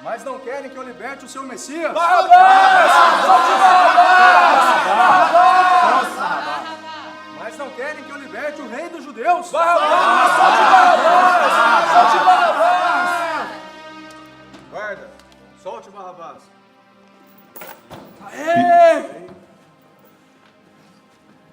Mas não querem que eu liberte o seu Messias? Barrabás! Solte Barrabás! Mas não querem que eu liberte o rei dos judeus? Barrabás! Solte Barrabás! Solte Barrabás! Guarda, solte Barrabás.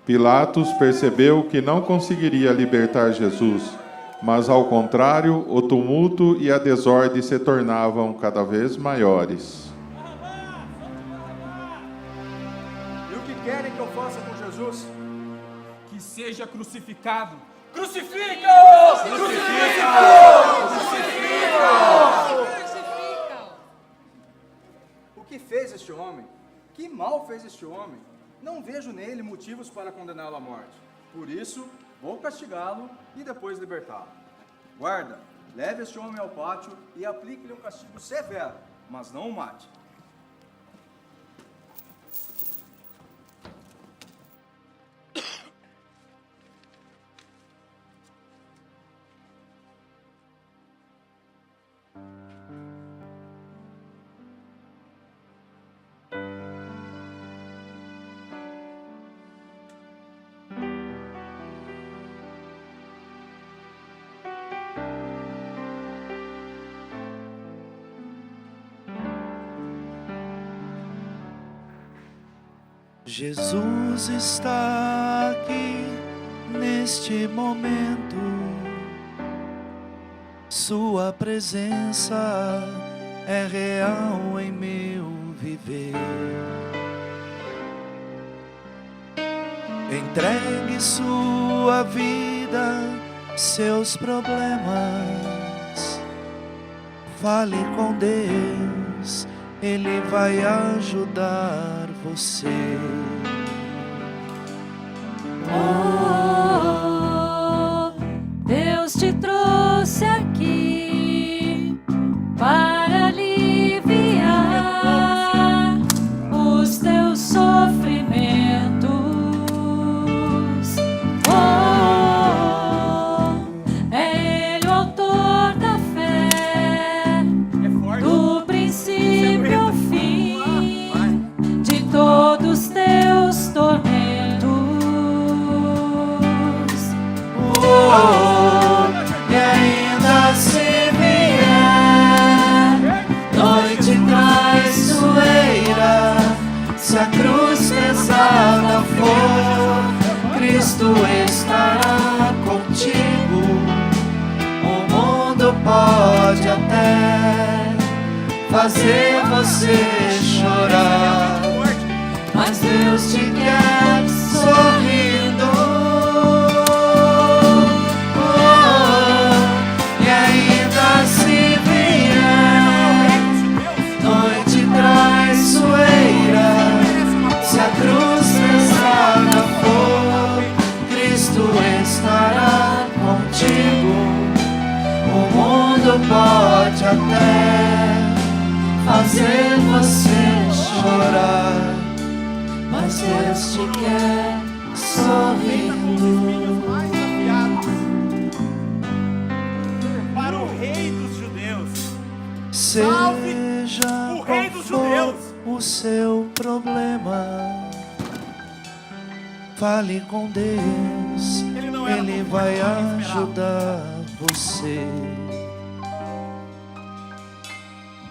Pilatos percebeu que não conseguiria libertar Jesus, mas ao contrário, o tumulto e a desordem se tornavam cada vez maiores. E o que querem que eu faça com Jesus? Que seja crucificado. Crucifica-o! Crucifica-o! Crucifica-o! O que fez este homem? Que mal fez este homem? Não vejo nele motivos para condená-lo à morte. Por isso, vou castigá-lo e depois libertá-lo. Guarda, leve este homem ao pátio e aplique-lhe um castigo severo, mas não o mate. Jesus está aqui neste momento, Sua presença é real em meu viver. Entregue sua vida, seus problemas, fale com Deus, Ele vai ajudar você. Oh, Deus te trouxe aqui para aliviar os teus sofrimentos. Oh, é Ele o autor da fé, do princípio ao fim. estrada for, Cristo estará contigo. O mundo pode até fazer você chorar, mas Deus te quer sorrindo. E ainda se vier noite traiçoeira, se a cruz pesada for, Cristo estará contigo. O mundo pode até fazer você chorar, mas Deus te quer sorrindo. Para o Rei dos Judeus. Seja o Rei dos qual Judeus. for o seu problema, fale com Deus, Ele vai ajudar você.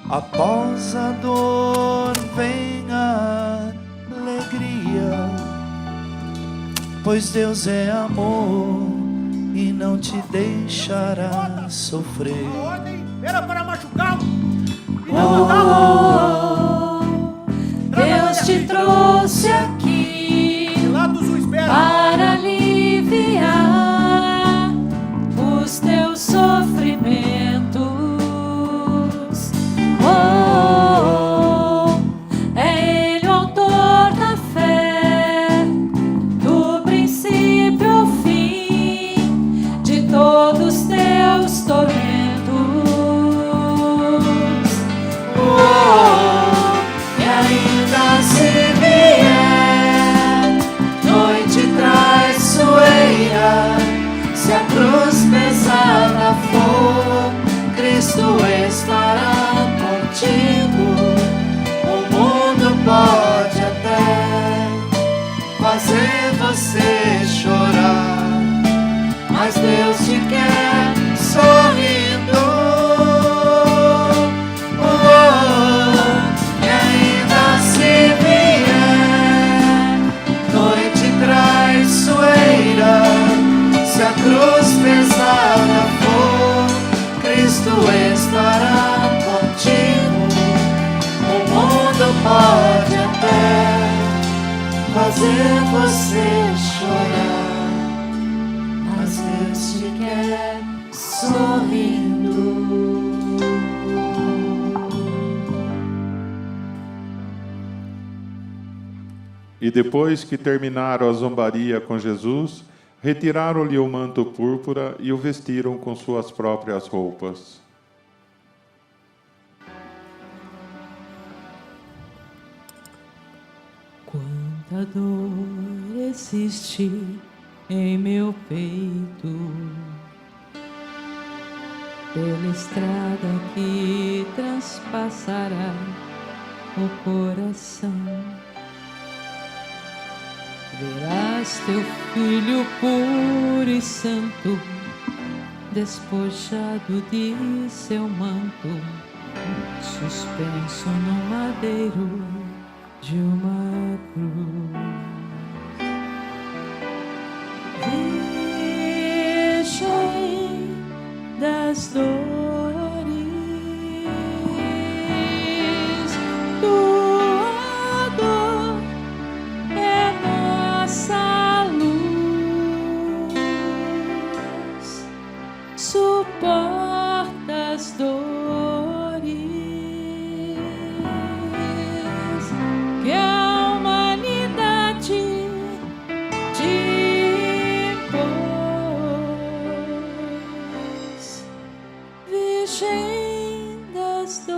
Após a dor vem a alegria, pois Deus é amor e não te deixará sofrer. Era para machucá-lo. Deus te trouxe aqui para aliviar os teus sofrimentos. É Ele o autor da fé, do princípio ao fim de todos teus tormentos. E ainda se vier noite traiçoeira, se a cruz pesada for, Cristo estará contigo. O mundo pode até fazer você chorar, mas Deus te quer sorrindo. E ainda se vier noite traiçoeira, se a cruz pesada for, Cristo estará contigo. O mundo pode até fazer você chorar, mas Deus te quer sorrindo. E depois que terminaram a zombaria com Jesus, retiraram-lhe o manto púrpura e o vestiram com suas próprias roupas. Quanta dor existe em meu peito, pela estrada que transpassará o coração. Verás teu filho puro e santo, despojado de seu manto, suspenso no madeiro de uma cruz. Virgem das dores, tua dor é nossa luz, suporta as dores que a humanidade te impôs, Virgem das dores.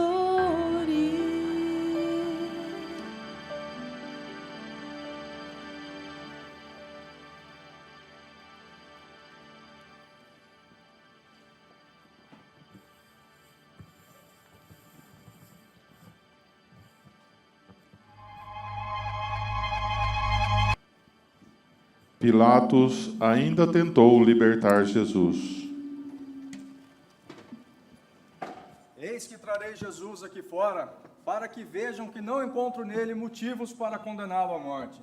Pilatos ainda tentou libertar Jesus. Eis que trarei Jesus aqui fora, para que vejam que não encontro nele motivos para condená-lo à morte.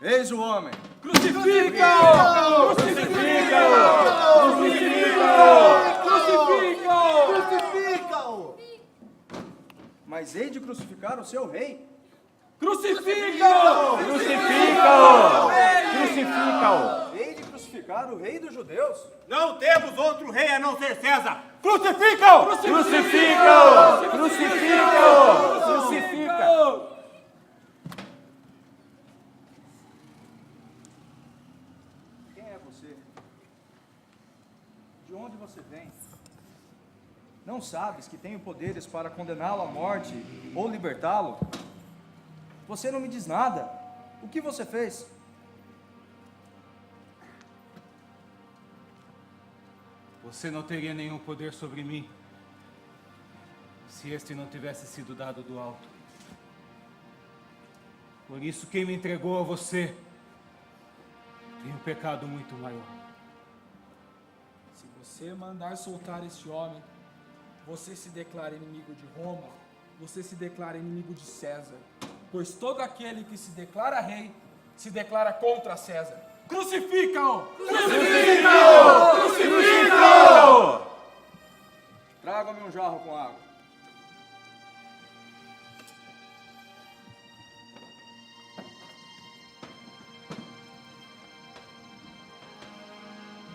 Eis o homem. Crucifica-o! Crucifica-o! Crucifica-o! Crucifica-o! Mas hei de crucificar o seu rei. Crucifica-o! Crucifica-o! Crucifica-o! Hei de crucificar o rei dos judeus. Não temos outro rei a não ser César. Crucifica-o! Crucifica-o! Crucifica-o! Crucifica! Quem é você? De onde você vem? Não sabes que tenho poderes para condená-lo à morte ou libertá-lo? Você não me diz nada. O que você fez? Você não teria nenhum poder sobre mim se este não tivesse sido dado do alto. Por isso, quem me entregou a você tem um pecado muito maior. Se você mandar soltar este homem, você se declara inimigo de Roma, você se declara inimigo de César. Pois todo aquele que se declara rei, se declara contra César. Crucifica-o! Crucifica-o! Crucifica-o! Traga-me um jarro com água.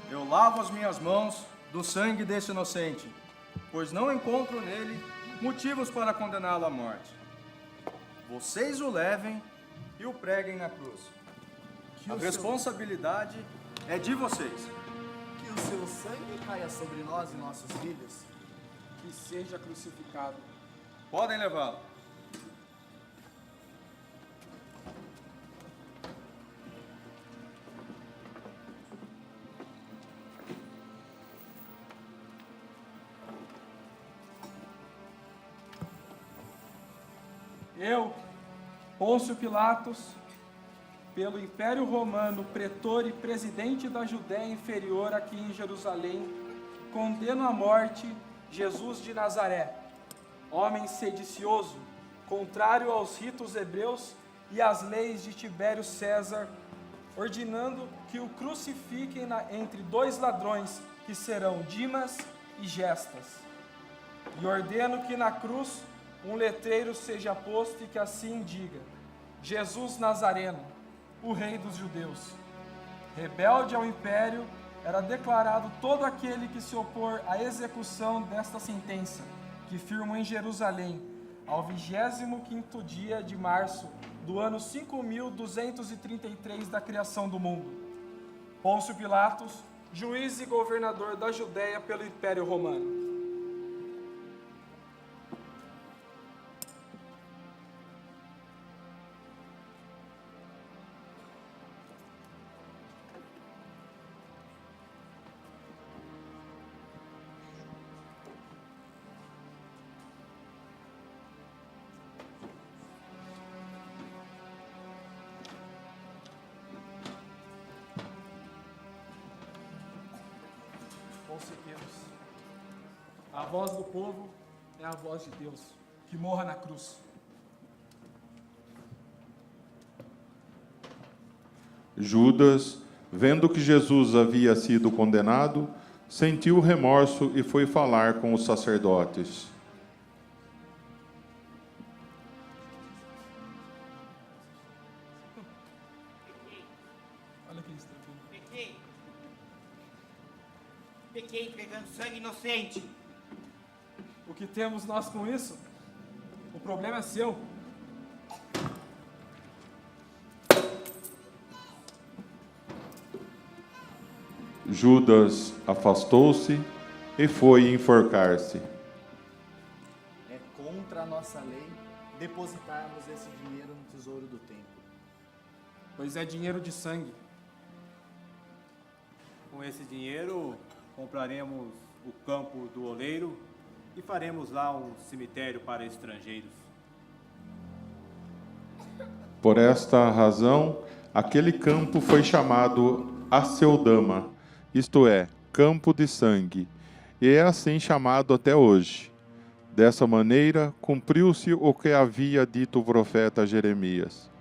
Eu lavo as minhas mãos do sangue desse inocente, pois não encontro nele motivos para condená-lo à morte. Vocês o levem e o preguem na cruz. A responsabilidade é de vocês. Que o seu sangue caia sobre nós e nossos filhos. Que seja crucificado. Podem levá-lo. Eu, Pôncio Pilatos, pelo Império Romano, pretor e presidente da Judéia Inferior aqui em Jerusalém, condeno à morte Jesus de Nazaré, homem sedicioso, contrário aos ritos hebreus e às leis de Tibério César, ordenando que o crucifiquem entre dois ladrões, que serão Dimas e Gestas. E ordeno que na cruz um letreiro seja posto e que assim diga: Jesus Nazareno, o Rei dos Judeus. Rebelde ao império, era declarado todo aquele que se opor à execução desta sentença, que firmo em Jerusalém, ao 25º dia de março do ano 5.233 da criação do mundo. Pôncio Pilatos, juiz e governador da Judéia pelo Império Romano. A voz do povo é a voz de Deus, que morra na cruz. Judas, vendo que Jesus havia sido condenado, sentiu remorso e foi falar com os sacerdotes. Olha quem está aqui. Pequei entregando sangue inocente. O que temos nós com isso? O problema é seu. Judas afastou-se e foi enforcar-se. É contra a nossa lei depositarmos esse dinheiro no tesouro do templo. Pois é dinheiro de sangue. Com esse dinheiro, compraremos o campo do oleiro e faremos lá um cemitério para estrangeiros. Por esta razão, aquele campo foi chamado Aceldama, isto é, campo de sangue, e é assim chamado até hoje. Dessa maneira, cumpriu-se o que havia dito o profeta Jeremias.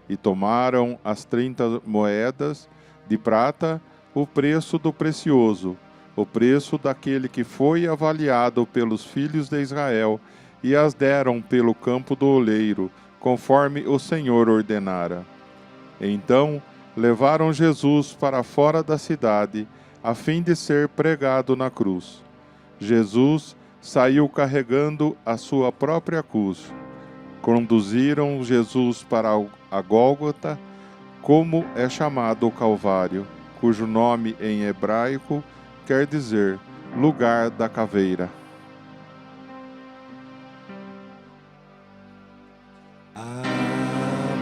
e tomaram as 30 moedas de prata, o preço do precioso, o preço daquele que foi avaliado pelos filhos de Israel, e as deram pelo campo do oleiro, conforme o Senhor ordenara. Então levaram Jesus para fora da cidade, a fim de ser pregado na cruz. Jesus saiu carregando a sua própria cruz. Conduziram Jesus para a Gólgota, como é chamado o Calvário, cujo nome em hebraico quer dizer lugar da caveira. A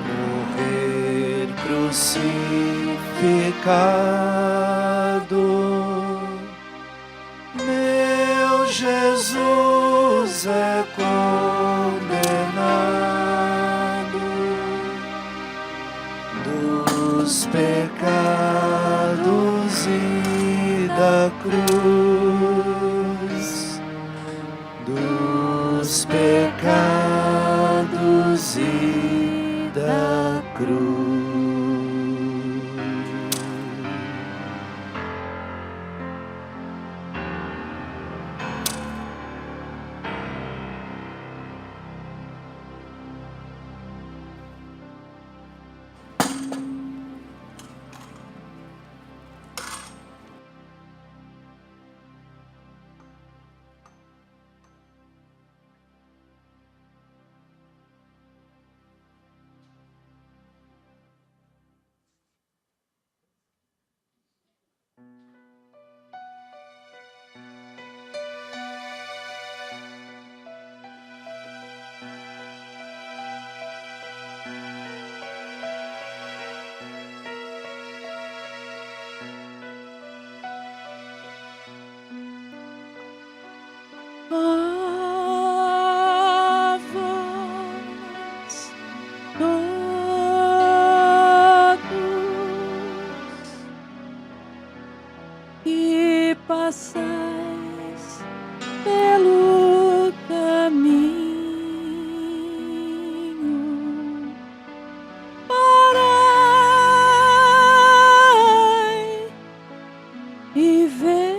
morrer crucificado, meu Jesus é condenado dos pecados e da cruz, dos pecados e da cruz. A vós, todos que passais pelo caminho, parai e vede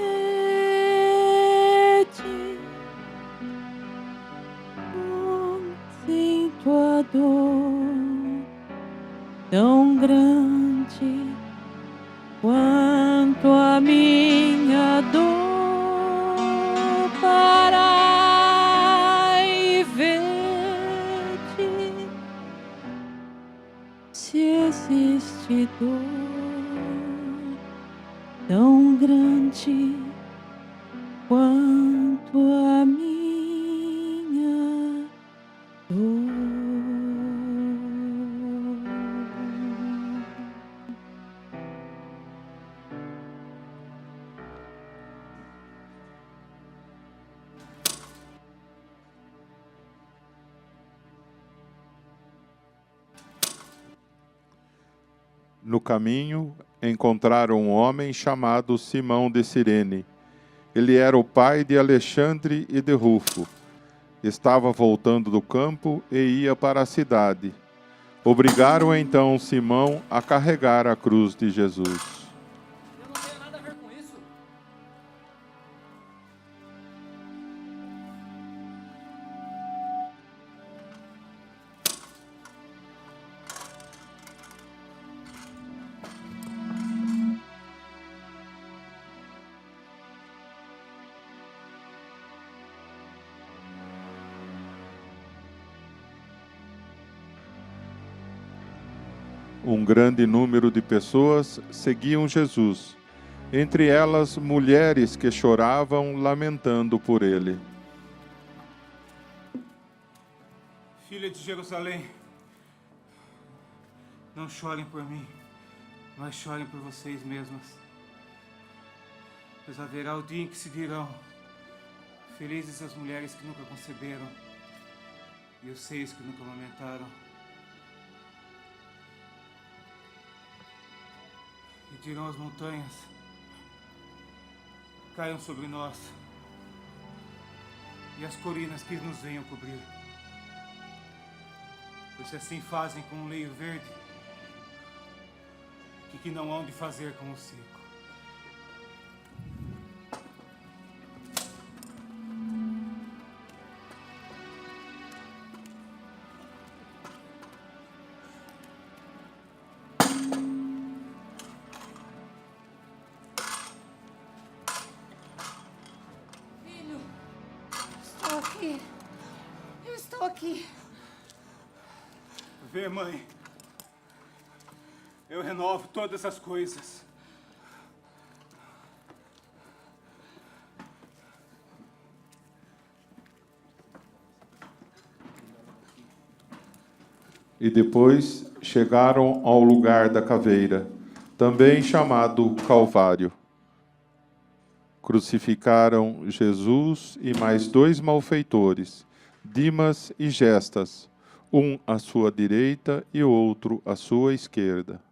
a dor tão grande quanto a minha dor, parai e vede se existe dor tão grande quanto a minha dor. No caminho, encontraram um homem chamado Simão de Cirene. Ele era o pai de Alexandre e de Rufo. Estava voltando do campo e ia para a cidade. Obrigaram então Simão a carregar a cruz de Jesus. Eu não tenho nada a ver com isso. Um grande número de pessoas seguiam Jesus, entre elas mulheres que choravam, lamentando por ele. Filha de Jerusalém, não chorem por mim, mas chorem por vocês mesmas. Pois haverá o dia em que se dirão: felizes as mulheres que nunca conceberam e os seios que nunca amamentaram. E dirão as montanhas: caiam sobre nós, e as colinas que nos venham cobrir. Pois se assim fazem com um leio verde, e que não hão de fazer com o circo. Filho, estou aqui. Eu estou aqui. Vê, mãe. Eu renovo todas as coisas. E depois chegaram ao lugar da caveira, também chamado Calvário. Crucificaram Jesus e mais 2 malfeitores, Dimas e Gestas, um à sua direita e outro à sua esquerda.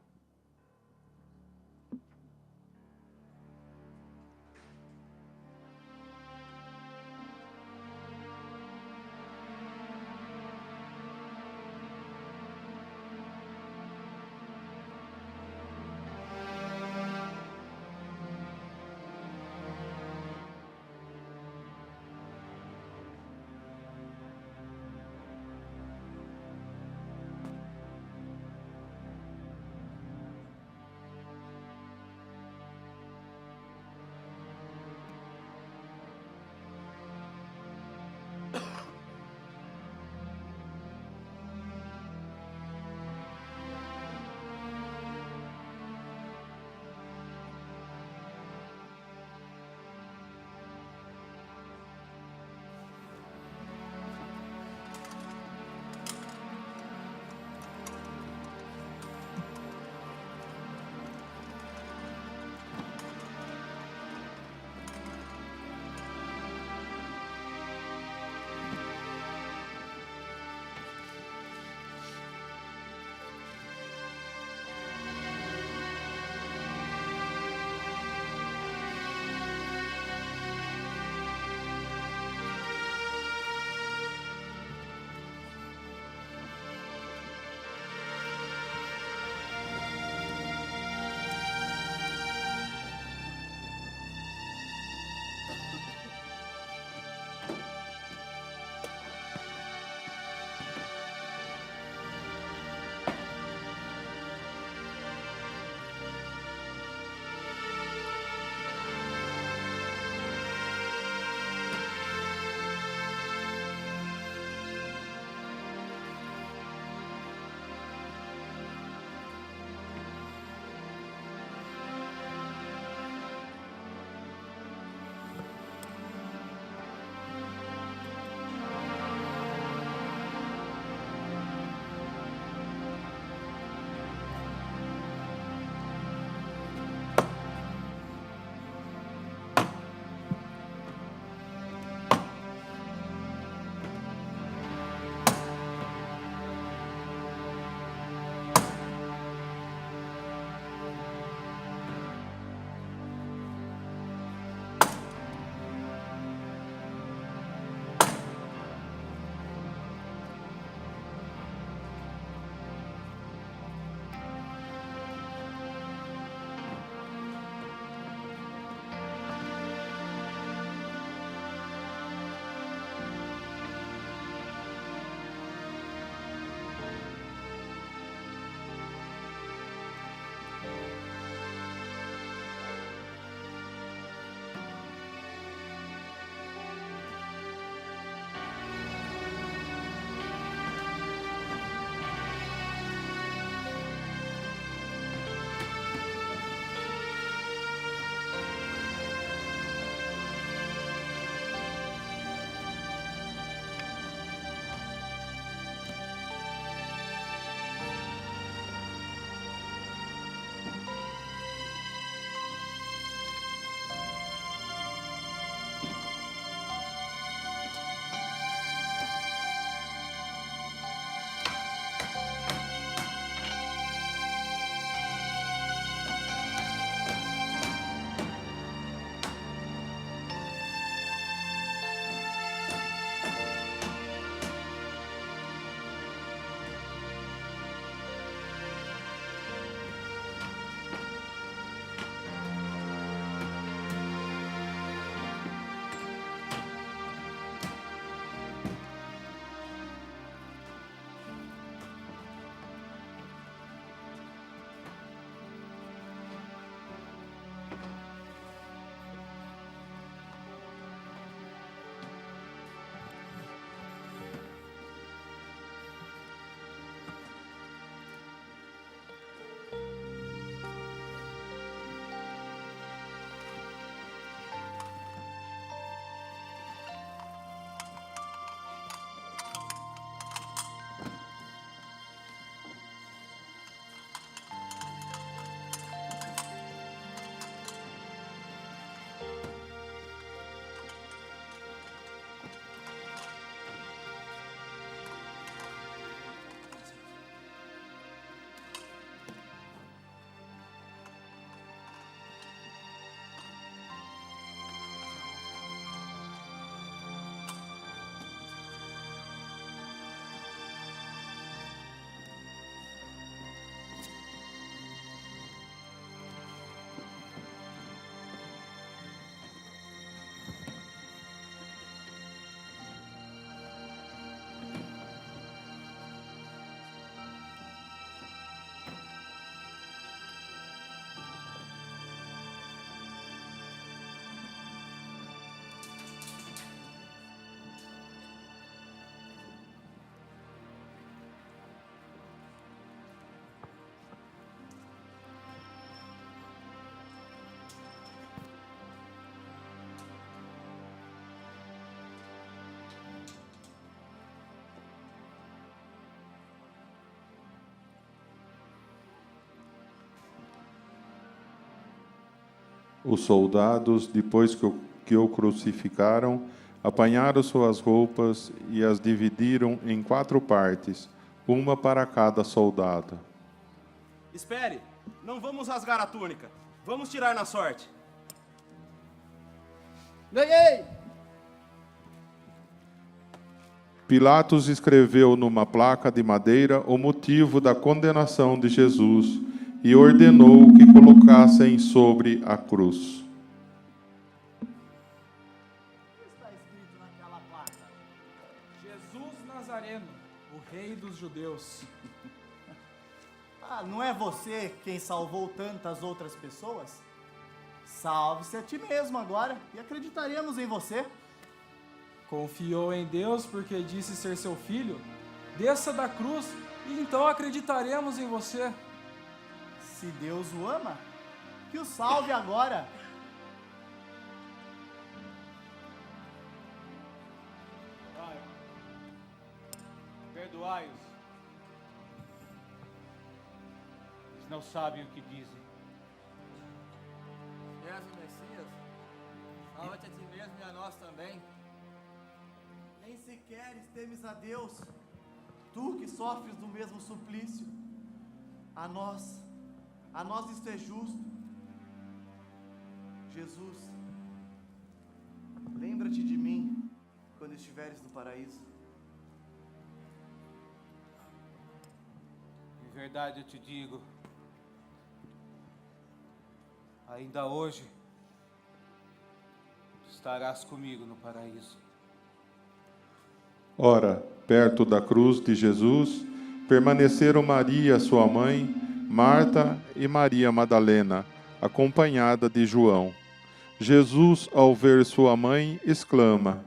Os soldados, depois que o crucificaram, apanharam suas roupas e as dividiram em 4 partes, uma para cada soldado. Espere, não vamos rasgar a túnica. Vamos tirar na sorte. Ganhei! Pilatos escreveu numa placa de madeira o motivo da condenação de Jesus e ordenou que colocassem sobre a cruz. Está escrito naquela placa. Jesus Nazareno, o rei dos judeus. Ah, não é você quem salvou tantas outras pessoas? Salve-se a ti mesmo agora e acreditaremos em você. Confiou em Deus porque disse ser seu filho? Desça da cruz e então acreditaremos em você. Se Deus o ama, que o salve agora. Pai, perdoai-os. Eles não sabem o que dizem. És o Messias? Salva-te a ti mesmo e a nós também. Nem sequer temes a Deus, tu que sofres do mesmo suplício. A nós isto é justo. Jesus, lembra-te de mim quando estiveres no paraíso. Em verdade eu te digo, ainda hoje estarás comigo no paraíso. Ora, perto da cruz de Jesus, permaneceram Maria, sua mãe, Marta e Maria Madalena, acompanhada de João. Jesus, ao ver sua mãe, exclama: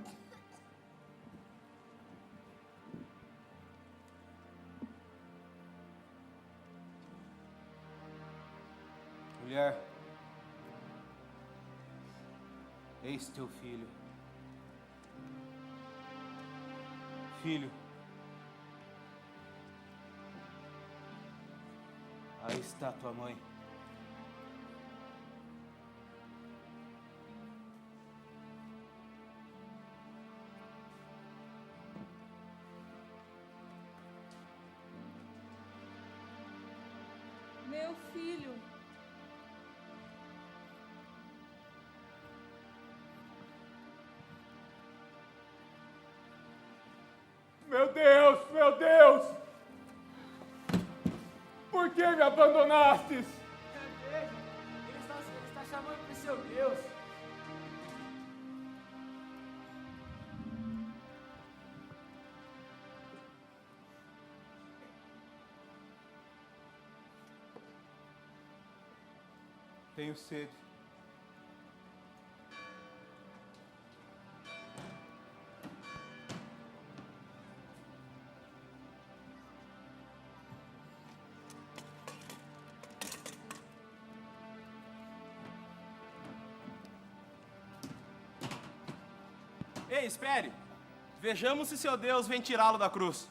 Mulher, eis teu filho. Filho, aí está tua mãe. Meu filho. Meu Deus, meu Deus! Por que me abandonastes? Ele está chamando para o seu Deus. Tenho sede. Ei, espere! Vejamos se seu Deus vem tirá-lo da cruz.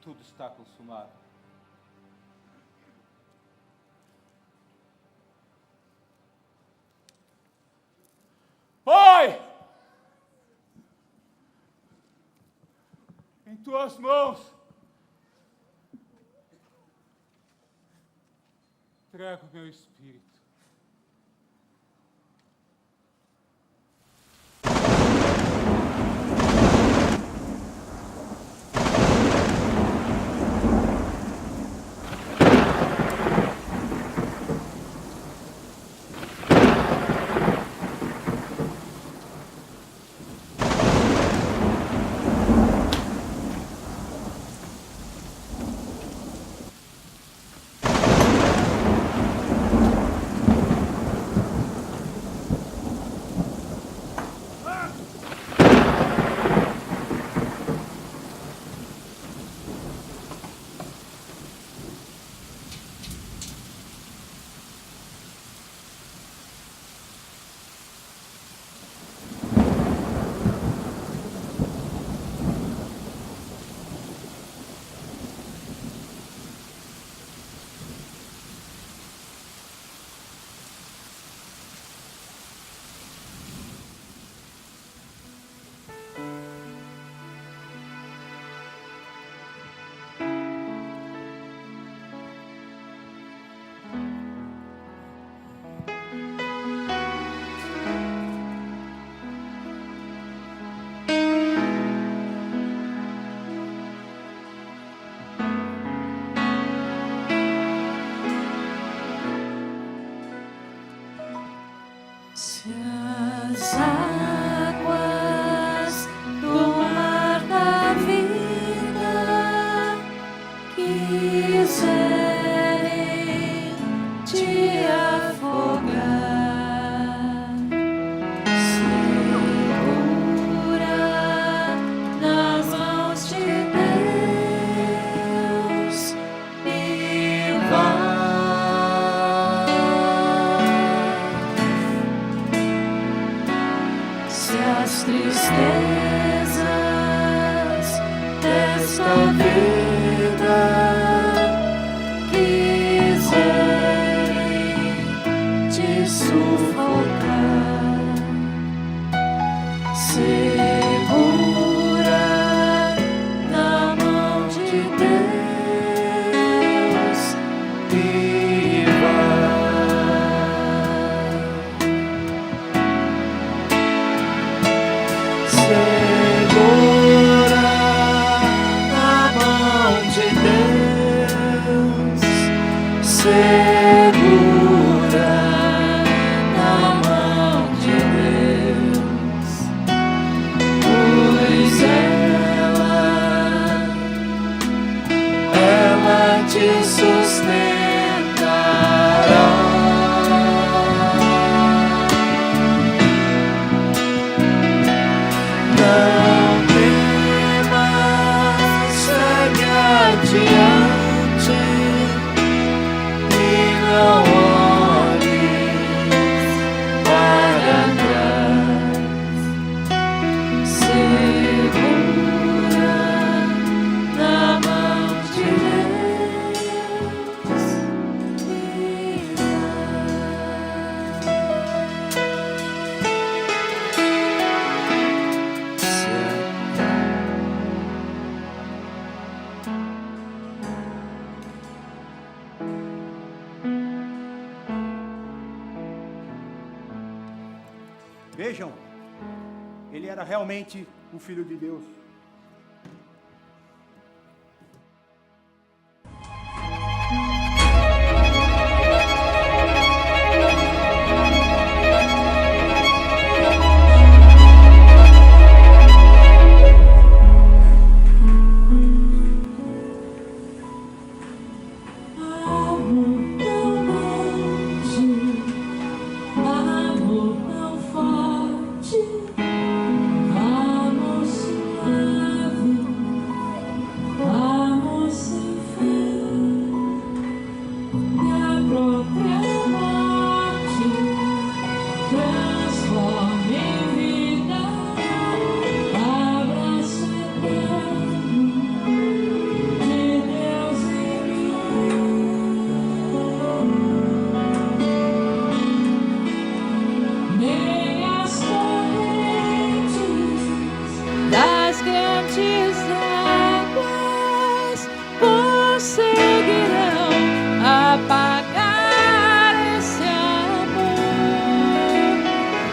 Tudo está consumado. Pai! Em tuas mãos entrego meu espírito. esta vida quiserem te sufocar, segura na mão de Deus e segura na mão de Deus, segura na mão de Deus, pois ela te sustentará. Não temas, segue adiante e não olhes para trás. Segura na mão de Deus e Vejam, ele era realmente o Filho de Deus. amor tão forte, amor suave, amor sem fim, e a própria morte transforma em vida, abraço eterno de Deus em nem as correntes das grandes águas conseguirão apagar esse amor,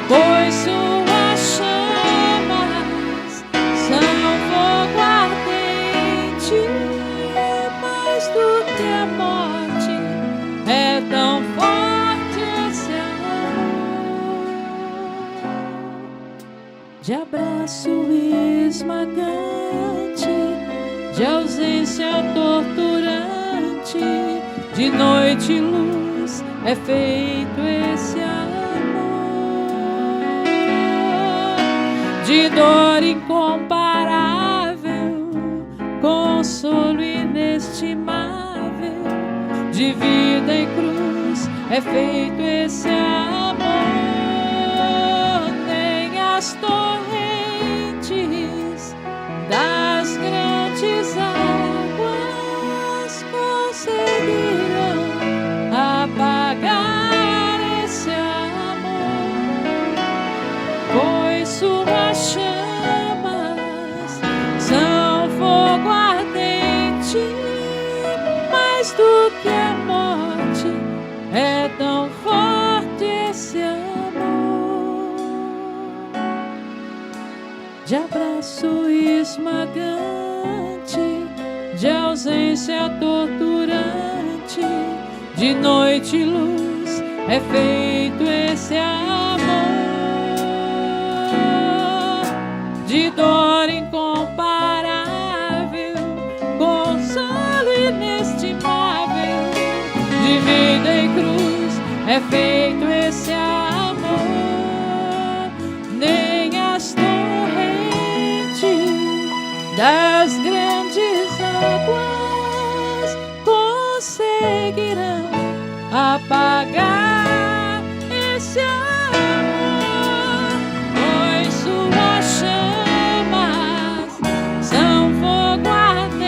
pois suas chamas são fogo ardente, mais do que a morte é tão forte esse amor. De abraço esmagante, de ausência torturante, de noite e luz é feito esse amor, de dor incomparável, consolo inestimável, de vida e cruz é feito esse amor. Nem as torrentes das grandes águas conseguirão apagar esse amor, pois suas chamas são fogo ardente, mais do que a morte é tão forte esse amor. De abraço esmagante, de ausência torturante, de noite e luz é feito esse amor, de dor incomparável, consolo inestimável, de vida e cruz é feito esse amor. Nem as torrentes das grandes águas conseguirão apagar esse amor, pois suas chamas são fogo ardente,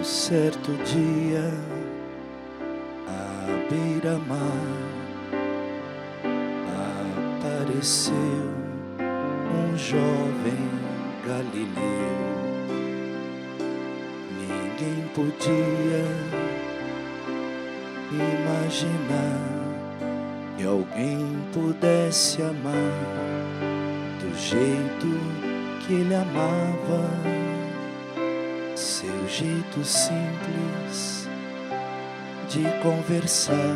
certo dia, à beira-mar, apareceu um jovem galileu. Ninguém podia imaginar que alguém pudesse amar do jeito que ele amava, seu jeito simples de conversar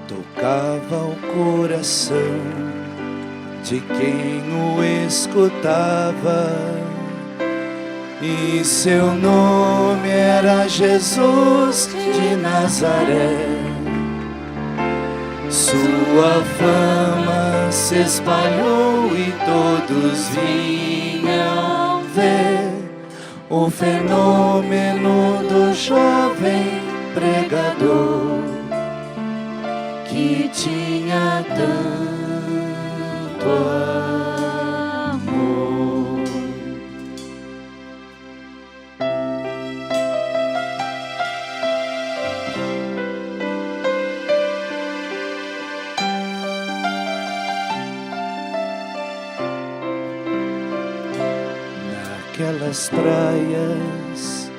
tocava o coração de quem o escutava, e seu nome era Jesus de Nazaré. Sua fama se espalhou e todos vinham ver o fenômeno do jovem pregador que tinha tanto amor. Naquelas praias,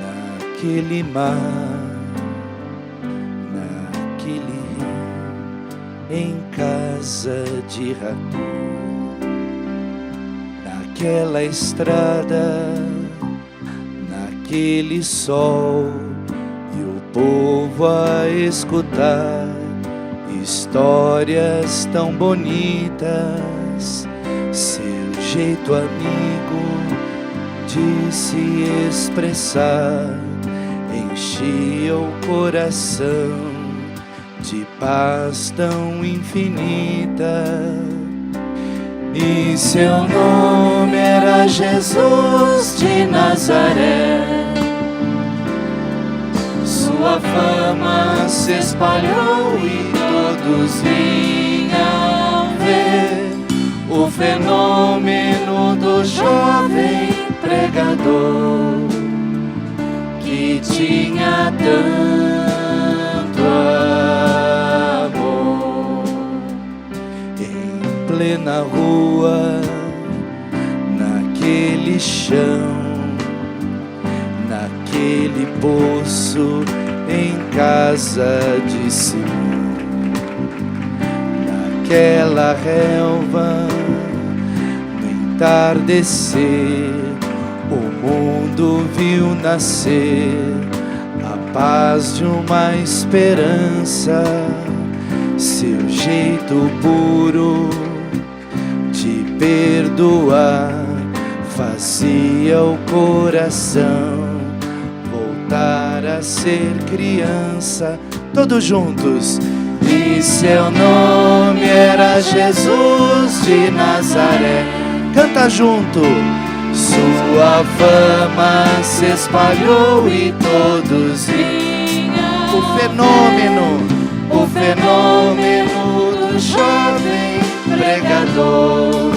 naquele mar, naquele rio, em casa de Rabi, naquela estrada, naquele sol, e o povo a escutar histórias tão bonitas, seu jeito amigo de se expressar enchia o coração de paz tão infinita, e seu nome era Jesus de Nazaré. Sua fama se espalhou e todos vinham ver o fenômeno do jovem pregador que tinha tanto amor. Em plena rua, naquele chão, naquele poço, em casa de Simão, naquela relva, no entardecer, o mundo viu nascer a paz de uma esperança, seu jeito puro de perdoar fazia o coração voltar a ser criança. Todos juntos. E seu nome era Jesus de Nazaré. Canta junto. Sua fama se espalhou e todos vinham. O fenômeno do jovem pregador